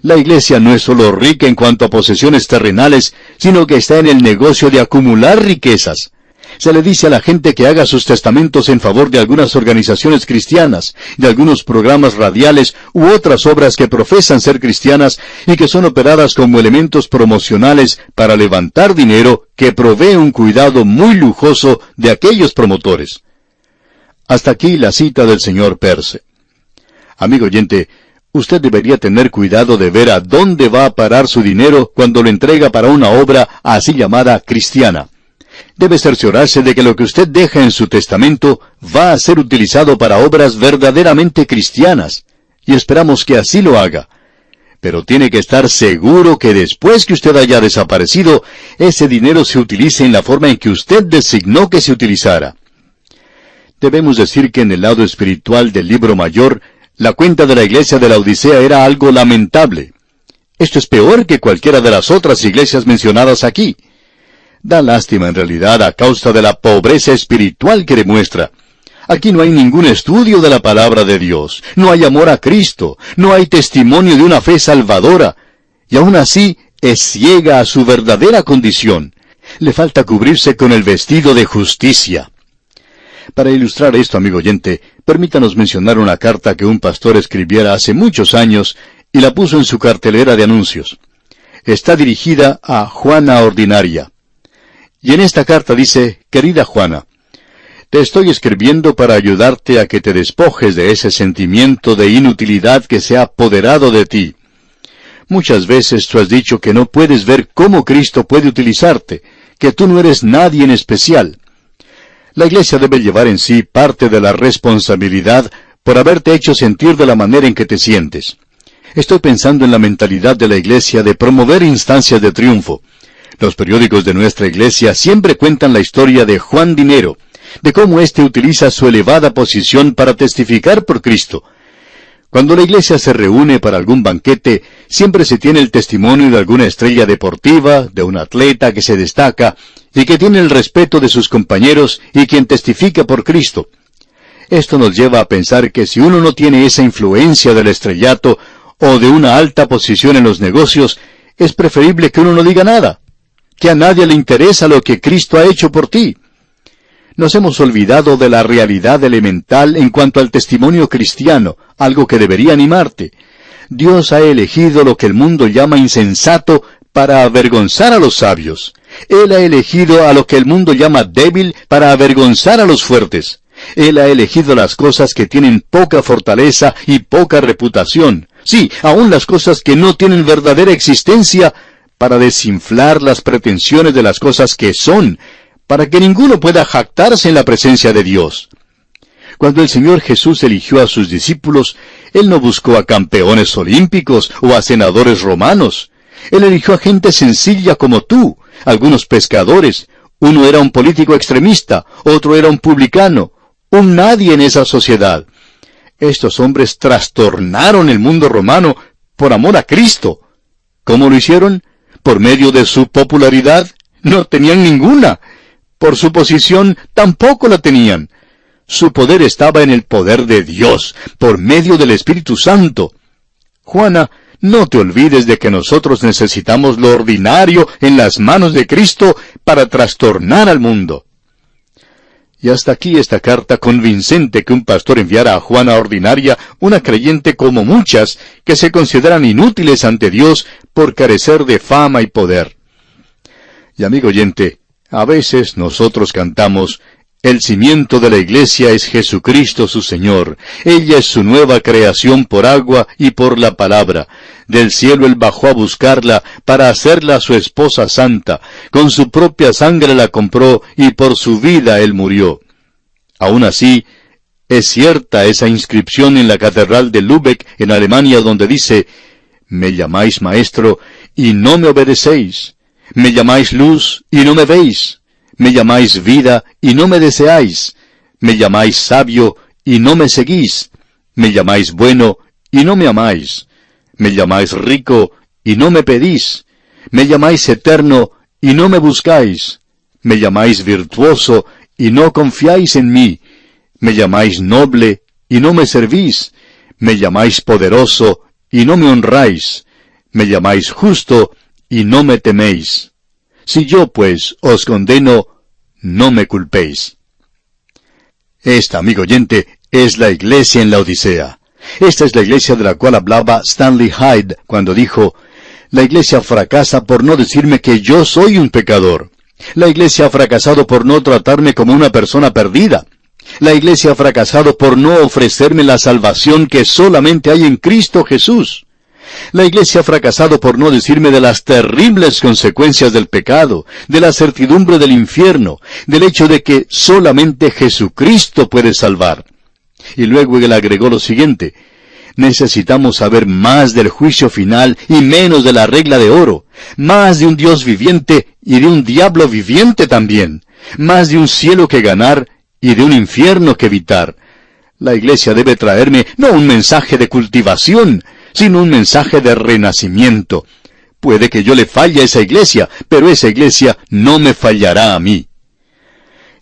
La iglesia no es solo rica en cuanto a posesiones terrenales, sino que está en el negocio de acumular riquezas. Se le dice a la gente que haga sus testamentos en favor de algunas organizaciones cristianas, de algunos programas radiales u otras obras que profesan ser cristianas y que son operadas como elementos promocionales para levantar dinero que provee un cuidado muy lujoso de aquellos promotores. Hasta aquí la cita del señor Peirce. Amigo oyente, usted debería tener cuidado de ver a dónde va a parar su dinero cuando lo entrega para una obra así llamada cristiana. Debe cerciorarse de que lo que usted deja en su testamento va a ser utilizado para obras verdaderamente cristianas, y esperamos que así lo haga. Pero tiene que estar seguro que después que usted haya desaparecido, ese dinero se utilice en la forma en que usted designó que se utilizara. Debemos decir que en el lado espiritual del libro mayor, la cuenta de la iglesia de la Odisea era algo lamentable. Esto es peor que cualquiera de las otras iglesias mencionadas aquí. Da lástima en realidad a causa de la pobreza espiritual que demuestra. Aquí no hay ningún estudio de la palabra de Dios, no hay amor a Cristo, no hay testimonio de una fe salvadora, y aún así es ciega a su verdadera condición. Le falta cubrirse con el vestido de justicia. Para ilustrar esto, amigo oyente, permítanos mencionar una carta que un pastor escribiera hace muchos años y la puso en su cartelera de anuncios. Está dirigida a Juana Ordinaria. Y en esta carta dice, querida Juana, Te estoy escribiendo para ayudarte a que te despojes de ese sentimiento de inutilidad que se ha apoderado de ti. Muchas veces tú has dicho que no puedes ver cómo Cristo puede utilizarte, que tú no eres nadie en especial. La Iglesia debe llevar en sí parte de la responsabilidad por haberte hecho sentir de la manera en que te sientes. Estoy pensando en la mentalidad de la Iglesia de promover instancias de triunfo. Los periódicos de nuestra Iglesia siempre cuentan la historia de Juan Dinero, de cómo éste utiliza su elevada posición para testificar por Cristo. Cuando la Iglesia se reúne para algún banquete, siempre se tiene el testimonio de alguna estrella deportiva, de un atleta que se destaca, y que tiene el respeto de sus compañeros y quien testifica por Cristo. Esto nos lleva a pensar que si uno no tiene esa influencia del estrellato o de una alta posición en los negocios, es preferible que uno no diga nada, que a nadie le interesa lo que Cristo ha hecho por ti. Nos hemos olvidado de la realidad elemental en cuanto al testimonio cristiano, algo que debería animarte. Dios ha elegido lo que el mundo llama insensato para avergonzar a los sabios. Él ha elegido a lo que el mundo llama débil para avergonzar a los fuertes. Él ha elegido las cosas que tienen poca fortaleza y poca reputación. Sí, aún las cosas que no tienen verdadera existencia, para desinflar las pretensiones de las cosas que son, para que ninguno pueda jactarse en la presencia de Dios. Cuando el Señor Jesús eligió a sus discípulos, Él no buscó a campeones olímpicos o a senadores romanos. Él eligió a gente sencilla como tú, algunos pescadores. Uno era un político extremista, otro era un publicano, un nadie en esa sociedad. Estos hombres trastornaron el mundo romano por amor a Cristo. ¿Cómo lo hicieron? ¿Por medio de su popularidad? No tenían ninguna. Por su posición tampoco la tenían. Su poder estaba en el poder de Dios, por medio del Espíritu Santo. Juana, no te olvides de que nosotros necesitamos lo ordinario en las manos de Cristo para trastornar al mundo. Y hasta aquí esta carta convincente que un pastor enviara a Juana ordinaria, una creyente como muchas, que se consideran inútiles ante Dios por carecer de fama y poder. Y amigo oyente, a veces nosotros cantamos, el cimiento de la iglesia es Jesucristo su Señor. Ella es su nueva creación por agua y por la palabra. Del cielo Él bajó a buscarla para hacerla su esposa santa. Con su propia sangre la compró y por su vida Él murió. Aún así, es cierta esa inscripción en la catedral de Lübeck, en Alemania, donde dice, me llamáis maestro y no me obedecéis. Me llamáis luz y no me veis. Me llamáis vida y no me deseáis. Me llamáis sabio y no me seguís. Me llamáis bueno y no me amáis. Me llamáis rico y no me pedís. Me llamáis eterno y no me buscáis. Me llamáis virtuoso y no confiáis en mí. Me llamáis noble y no me servís. Me llamáis poderoso y no me honráis. Me llamáis justo y no me teméis. Si yo, pues, os condeno, no me culpéis. Esta, amigo oyente, es la iglesia en la Odisea. Esta es la iglesia de la cual hablaba Stanley Hyde cuando dijo, la iglesia fracasa por no decirme que yo soy un pecador. La iglesia ha fracasado por no tratarme como una persona perdida. La iglesia ha fracasado por no ofrecerme la salvación que solamente hay en Cristo Jesús. La iglesia ha fracasado por no decirme de las terribles consecuencias del pecado, de la certidumbre del infierno, del hecho de que solamente Jesucristo puede salvar. Y luego él agregó lo siguiente, necesitamos saber más del juicio final y menos de la regla de oro, más de un Dios viviente y de un diablo viviente también, más de un cielo que ganar y de un infierno que evitar. La iglesia debe traerme no un mensaje de cultivación, sino un mensaje de renacimiento. Puede que yo le falle a esa iglesia, pero esa iglesia no me fallará a mí.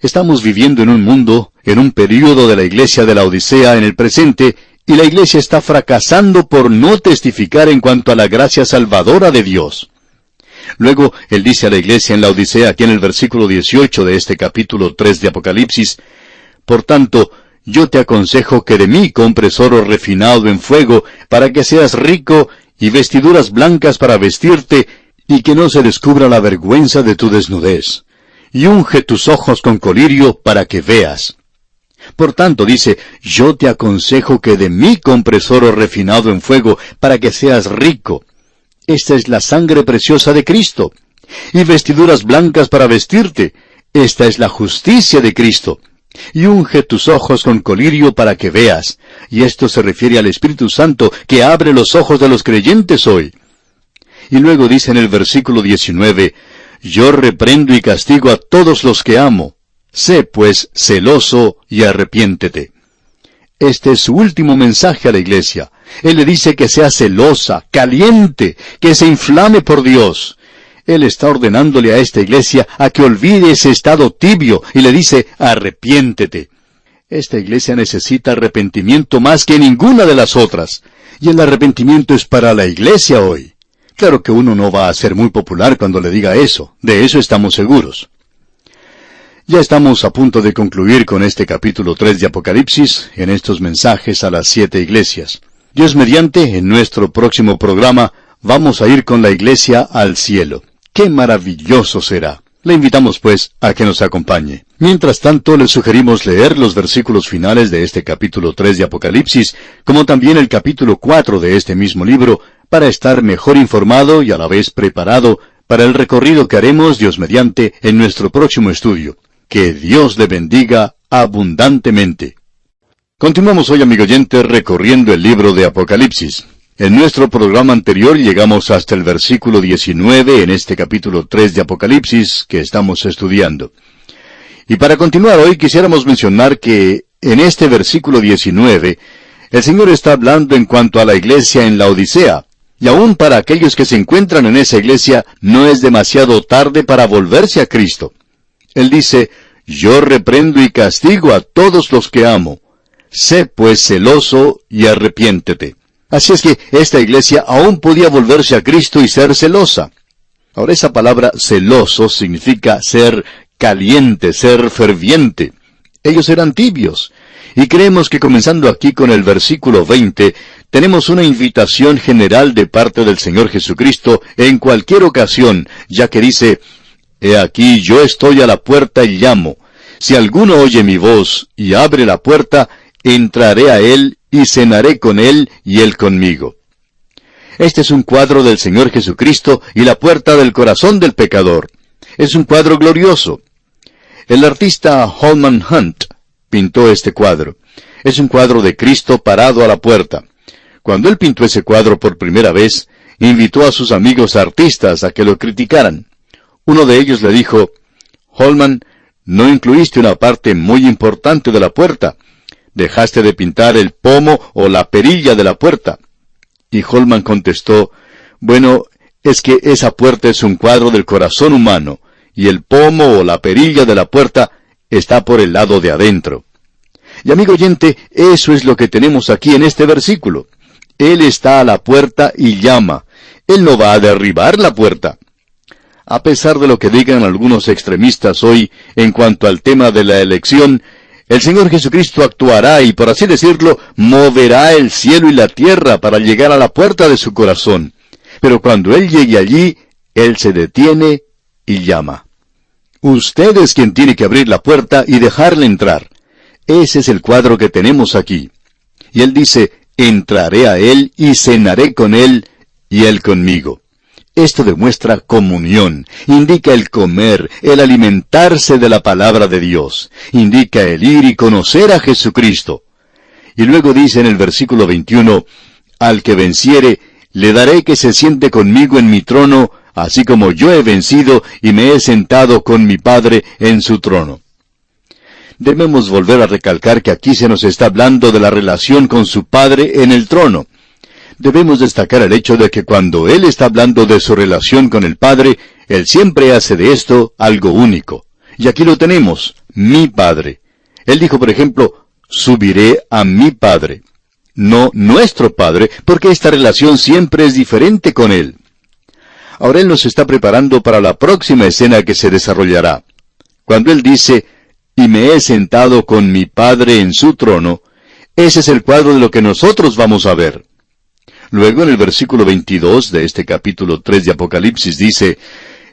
Estamos viviendo en un mundo, en un período de la iglesia de la Odisea en el presente, y la iglesia está fracasando por no testificar en cuanto a la gracia salvadora de Dios. Luego, él dice a la iglesia en la Odisea, aquí en el versículo 18 de este capítulo 3 de Apocalipsis, por tanto, yo te aconsejo que de mí compres oro refinado en fuego, para que seas rico, y vestiduras blancas para vestirte, y que no se descubra la vergüenza de tu desnudez. Y unge tus ojos con colirio para que veas. Por tanto, dice, yo te aconsejo que de mí compres oro refinado en fuego, para que seas rico. Esta es la sangre preciosa de Cristo. Y vestiduras blancas para vestirte. Esta es la justicia de Cristo. Y unge tus ojos con colirio para que veas. Y esto se refiere al Espíritu Santo, que abre los ojos de los creyentes hoy. Y luego dice en el versículo 19, yo reprendo y castigo a todos los que amo. Sé, pues, celoso y arrepiéntete. Este es su último mensaje a la iglesia. Él le dice que sea celosa, caliente, que se inflame por Dios. Él está ordenándole a esta iglesia a que olvide ese estado tibio y le dice, arrepiéntete. Esta iglesia necesita arrepentimiento más que ninguna de las otras. Y el arrepentimiento es para la iglesia hoy. Claro que uno no va a ser muy popular cuando le diga eso. De eso estamos seguros. Ya estamos a punto de concluir con este capítulo 3 de Apocalipsis, en estos mensajes a las 7 iglesias. Dios mediante, en nuestro próximo programa, vamos a ir con la iglesia al cielo. ¡Qué maravilloso será! Le invitamos, pues, a que nos acompañe. Mientras tanto, le sugerimos leer los versículos finales de este capítulo 3 de Apocalipsis, como también el capítulo 4 de este mismo libro, para estar mejor informado y a la vez preparado para el recorrido que haremos, Dios mediante, en nuestro próximo estudio. Que Dios le bendiga abundantemente. Continuamos hoy, amigo oyente, recorriendo el libro de Apocalipsis. En nuestro programa anterior llegamos hasta el versículo 19 en este capítulo 3 de Apocalipsis que estamos estudiando. Y para continuar hoy quisiéramos mencionar que en este versículo 19 el Señor está hablando en cuanto a la iglesia en la Odisea. Y aún para aquellos que se encuentran en esa iglesia no es demasiado tarde para volverse a Cristo. Él dice, yo reprendo y castigo a todos los que amo. Sé pues celoso y arrepiéntete. Así es que esta iglesia aún podía volverse a Cristo y ser celosa. Ahora esa palabra celoso significa ser caliente, ser ferviente. Ellos eran tibios. Y creemos que comenzando aquí con el versículo 20, tenemos una invitación general de parte del Señor Jesucristo en cualquier ocasión, ya que dice, he aquí yo estoy a la puerta y llamo. Si alguno oye mi voz y abre la puerta, entraré a él y cenaré con él y él conmigo. Este es un cuadro del Señor Jesucristo y la puerta del corazón del pecador. Es un cuadro glorioso. El artista Holman Hunt pintó este cuadro. Es un cuadro de Cristo parado a la puerta. Cuando él pintó ese cuadro por primera vez, invitó a sus amigos artistas a que lo criticaran. Uno de ellos le dijo, Holman, no incluiste una parte muy importante de la puerta. Dejaste de pintar el pomo o la perilla de la puerta. Y Holman contestó, bueno, es que esa puerta es un cuadro del corazón humano, y el pomo o la perilla de la puerta está por el lado de adentro. Y amigo oyente, eso es lo que tenemos aquí en este versículo. Él está a la puerta y llama. Él no va a derribar la puerta. A pesar de lo que digan algunos extremistas hoy en cuanto al tema de la elección, el Señor Jesucristo actuará y, por así decirlo, moverá el cielo y la tierra para llegar a la puerta de su corazón. Pero cuando Él llegue allí, Él se detiene y llama. Usted es quien tiene que abrir la puerta y dejarle entrar. Ese es el cuadro que tenemos aquí. Y Él dice, entraré a Él y cenaré con Él y Él conmigo. Esto demuestra comunión, indica el comer, el alimentarse de la palabra de Dios, indica el ir y conocer a Jesucristo. Y luego dice en el versículo 21, al que venciere, le daré que se siente conmigo en mi trono, así como yo he vencido y me he sentado con mi Padre en su trono. Debemos volver a recalcar que aquí se nos está hablando de la relación con su Padre en el trono. Debemos destacar el hecho de que cuando Él está hablando de su relación con el Padre, Él siempre hace de esto algo único. Y aquí lo tenemos, mi Padre. Él dijo, por ejemplo, subiré a mi Padre. No nuestro Padre, porque esta relación siempre es diferente con Él. Ahora Él nos está preparando para la próxima escena que se desarrollará. Cuando Él dice, y me he sentado con mi Padre en su trono, ese es el cuadro de lo que nosotros vamos a ver. Luego en el versículo 22 de este capítulo 3 de Apocalipsis dice,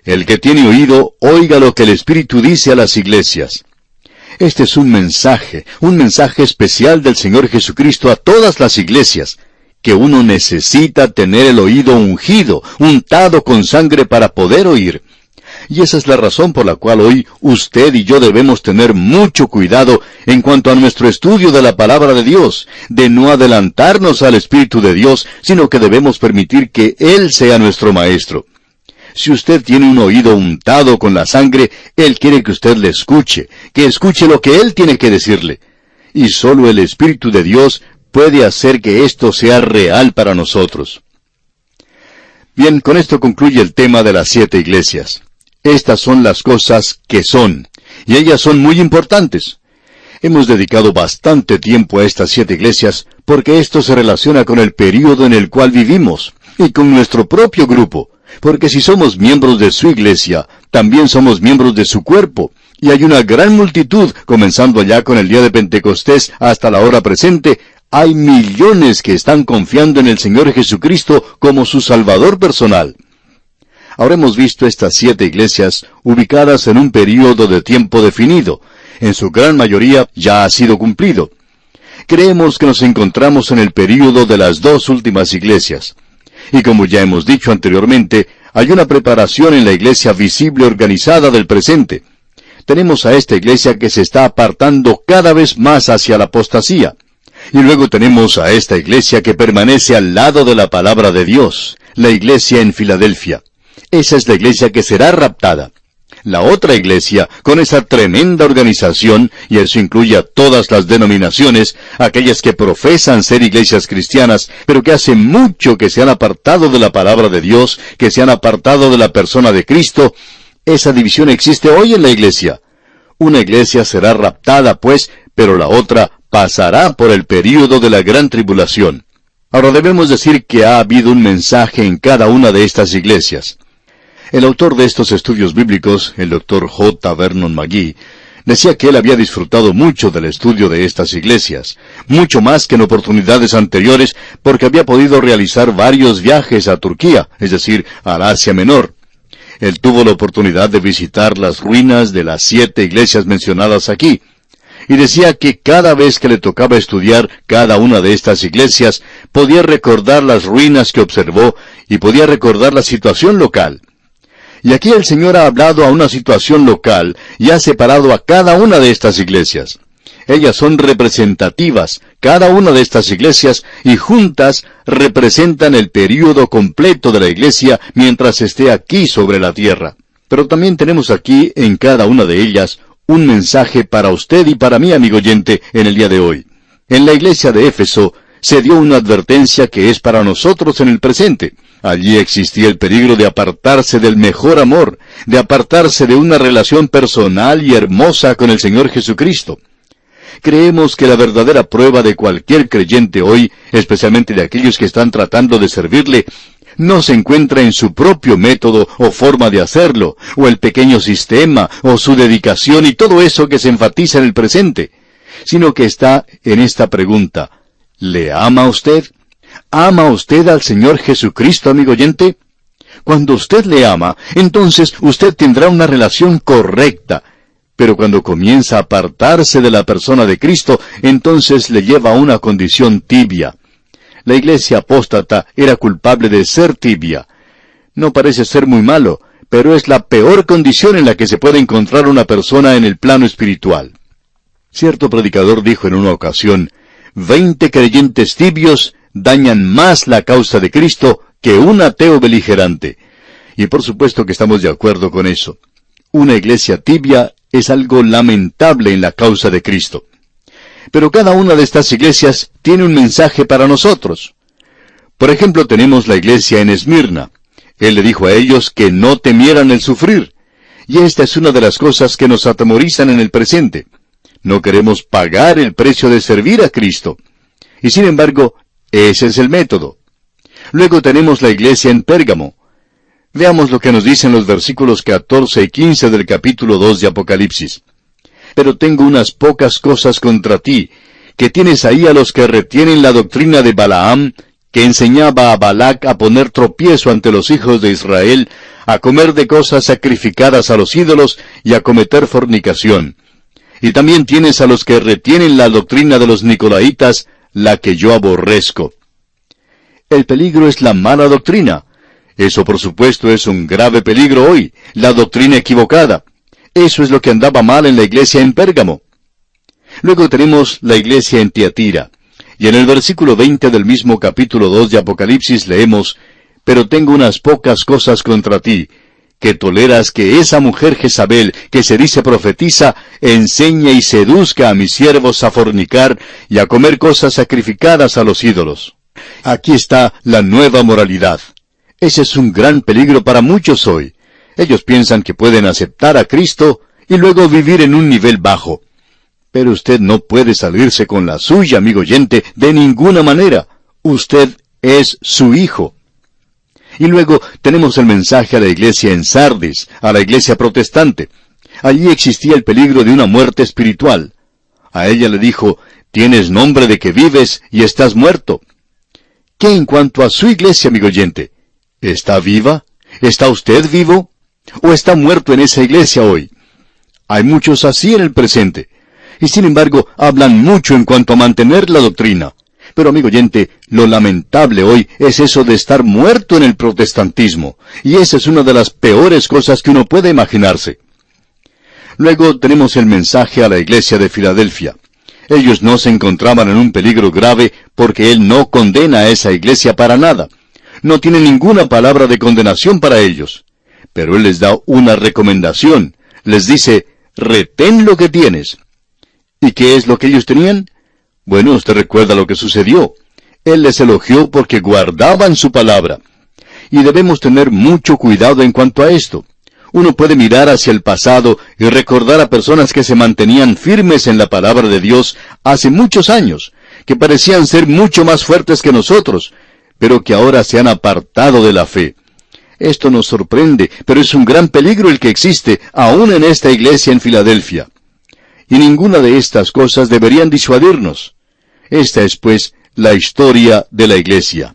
el que tiene oído, oiga lo que el Espíritu dice a las iglesias. Este es un mensaje especial del Señor Jesucristo a todas las iglesias, que uno necesita tener el oído ungido, untado con sangre para poder oír. Y esa es la razón por la cual hoy usted y yo debemos tener mucho cuidado en cuanto a nuestro estudio de la palabra de Dios, de no adelantarnos al Espíritu de Dios, sino que debemos permitir que Él sea nuestro Maestro. Si usted tiene un oído untado con la sangre, Él quiere que usted le escuche, que escuche lo que Él tiene que decirle. Y solo el Espíritu de Dios puede hacer que esto sea real para nosotros. Bien, con esto concluye el tema de las 7 iglesias. Estas son las cosas que son, y ellas son muy importantes. Hemos dedicado bastante tiempo a estas 7 iglesias porque esto se relaciona con el período en el cual vivimos, y con nuestro propio grupo. Porque si somos miembros de su iglesia, también somos miembros de su cuerpo. Y hay una gran multitud, comenzando allá con el día de Pentecostés hasta la hora presente. Hay millones que están confiando en el Señor Jesucristo como su Salvador personal. Ahora hemos visto estas 7 iglesias ubicadas en un período de tiempo definido. En su gran mayoría ya ha sido cumplido. Creemos que nos encontramos en el período de las 2 últimas iglesias. Y como ya hemos dicho anteriormente, hay una preparación en la iglesia visible organizada del presente. Tenemos a esta iglesia que se está apartando cada vez más hacia la apostasía. Y luego tenemos a esta iglesia que permanece al lado de la palabra de Dios, la iglesia en Filadelfia. Esa es la iglesia que será raptada. La otra iglesia, con esa tremenda organización, y eso incluye a todas las denominaciones, aquellas que profesan ser iglesias cristianas, pero que hace mucho que se han apartado de la palabra de Dios, que se han apartado de la persona de Cristo, esa división existe hoy en la iglesia. Una iglesia será raptada, pues, pero la otra pasará por el período de la gran tribulación. Ahora debemos decir que ha habido un mensaje en cada una de estas iglesias. El autor de estos estudios bíblicos, el Dr. J. Vernon McGee, decía que él había disfrutado mucho del estudio de estas iglesias, mucho más que en oportunidades anteriores, porque había podido realizar varios viajes a Turquía, es decir, al Asia Menor. Él tuvo la oportunidad de visitar las ruinas de las 7 iglesias mencionadas aquí, y decía que cada vez que le tocaba estudiar cada una de estas iglesias, podía recordar las ruinas que observó y podía recordar la situación local. Y aquí el Señor ha hablado a una situación local y ha separado a cada una de estas iglesias. Ellas son representativas, cada una de estas iglesias, y juntas representan el período completo de la iglesia mientras esté aquí sobre la tierra. Pero también tenemos aquí, en cada una de ellas, un mensaje para usted y para mí, amigo oyente, en el día de hoy. En la iglesia de Éfeso se dio una advertencia que es para nosotros en el presente. Allí existía el peligro de apartarse del mejor amor, de apartarse de una relación personal y hermosa con el Señor Jesucristo. Creemos que la verdadera prueba de cualquier creyente hoy, especialmente de aquellos que están tratando de servirle, no se encuentra en su propio método o forma de hacerlo, o el pequeño sistema, o su dedicación y todo eso que se enfatiza en el presente, sino que está en esta pregunta: ¿le ama usted? ¿Ama usted al Señor Jesucristo, amigo oyente? Cuando usted le ama, entonces usted tendrá una relación correcta. Pero cuando comienza a apartarse de la persona de Cristo, entonces le lleva a una condición tibia. La iglesia apóstata era culpable de ser tibia. No parece ser muy malo, pero es la peor condición en la que se puede encontrar una persona en el plano espiritual. Cierto predicador dijo en una ocasión: 20 creyentes tibios dañan más la causa de Cristo que un ateo beligerante. Y por supuesto que estamos de acuerdo con eso. Una iglesia tibia es algo lamentable en la causa de Cristo. Pero cada una de estas iglesias tiene un mensaje para nosotros. Por ejemplo, tenemos la iglesia en Esmirna. Él le dijo a ellos que no temieran el sufrir. Y esta es una de las cosas que nos atemorizan en el presente. No queremos pagar el precio de servir a Cristo. Y sin embargo, ese es el método. Luego tenemos la iglesia en Pérgamo. Veamos lo que nos dicen los versículos 14 y 15 del capítulo 2 de Apocalipsis. Pero tengo unas pocas cosas contra ti, que tienes ahí a los que retienen la doctrina de Balaam, que enseñaba a Balac a poner tropiezo ante los hijos de Israel, a comer de cosas sacrificadas a los ídolos y a cometer fornicación. Y también tienes a los que retienen la doctrina de los Nicolaitas, la que yo aborrezco. El peligro es la mala doctrina. Eso, por supuesto, es un grave peligro hoy, la doctrina equivocada. Eso es lo que andaba mal en la iglesia en Pérgamo. Luego tenemos la iglesia en Tiatira. Y en el versículo 20 del mismo capítulo 2 de Apocalipsis leemos, «Pero tengo unas pocas cosas contra ti, que toleras que esa mujer Jezabel, que se dice profetiza, enseñe y seduzca a mis siervos a fornicar y a comer cosas sacrificadas a los ídolos». Aquí está la nueva moralidad. Ese es un gran peligro para muchos hoy. Ellos piensan que pueden aceptar a Cristo y luego vivir en un nivel bajo. Pero usted no puede salirse con la suya, amigo oyente, de ninguna manera. Usted es su hijo. Y luego tenemos el mensaje a la iglesia en Sardis, a la iglesia protestante. Allí existía el peligro de una muerte espiritual. A ella le dijo, «Tienes nombre de que vives y estás muerto». ¿Qué en cuanto a su iglesia, amigo oyente? ¿Está viva? ¿Está usted vivo? ¿O está muerto en esa iglesia hoy? Hay muchos así en el presente. Y sin embargo, hablan mucho en cuanto a mantener la doctrina. Pero, amigo oyente, lo lamentable hoy es eso de estar muerto en el protestantismo. Y esa es una de las peores cosas que uno puede imaginarse. Luego tenemos el mensaje a la iglesia de Filadelfia. Ellos no se encontraban en un peligro grave porque Él no condena a esa iglesia para nada. No tiene ninguna palabra de condenación para ellos. Pero Él les da una recomendación. Les dice, retén lo que tienes. ¿Y qué es lo que ellos tenían? Bueno, usted recuerda lo que sucedió. Él les elogió porque guardaban su palabra. Y debemos tener mucho cuidado en cuanto a esto. Uno puede mirar hacia el pasado y recordar a personas que se mantenían firmes en la palabra de Dios hace muchos años, que parecían ser mucho más fuertes que nosotros, pero que ahora se han apartado de la fe. Esto nos sorprende, pero es un gran peligro el que existe, aún en esta iglesia en Filadelfia. Y ninguna de estas cosas deberían disuadirnos. Esta es, pues, la historia de la iglesia.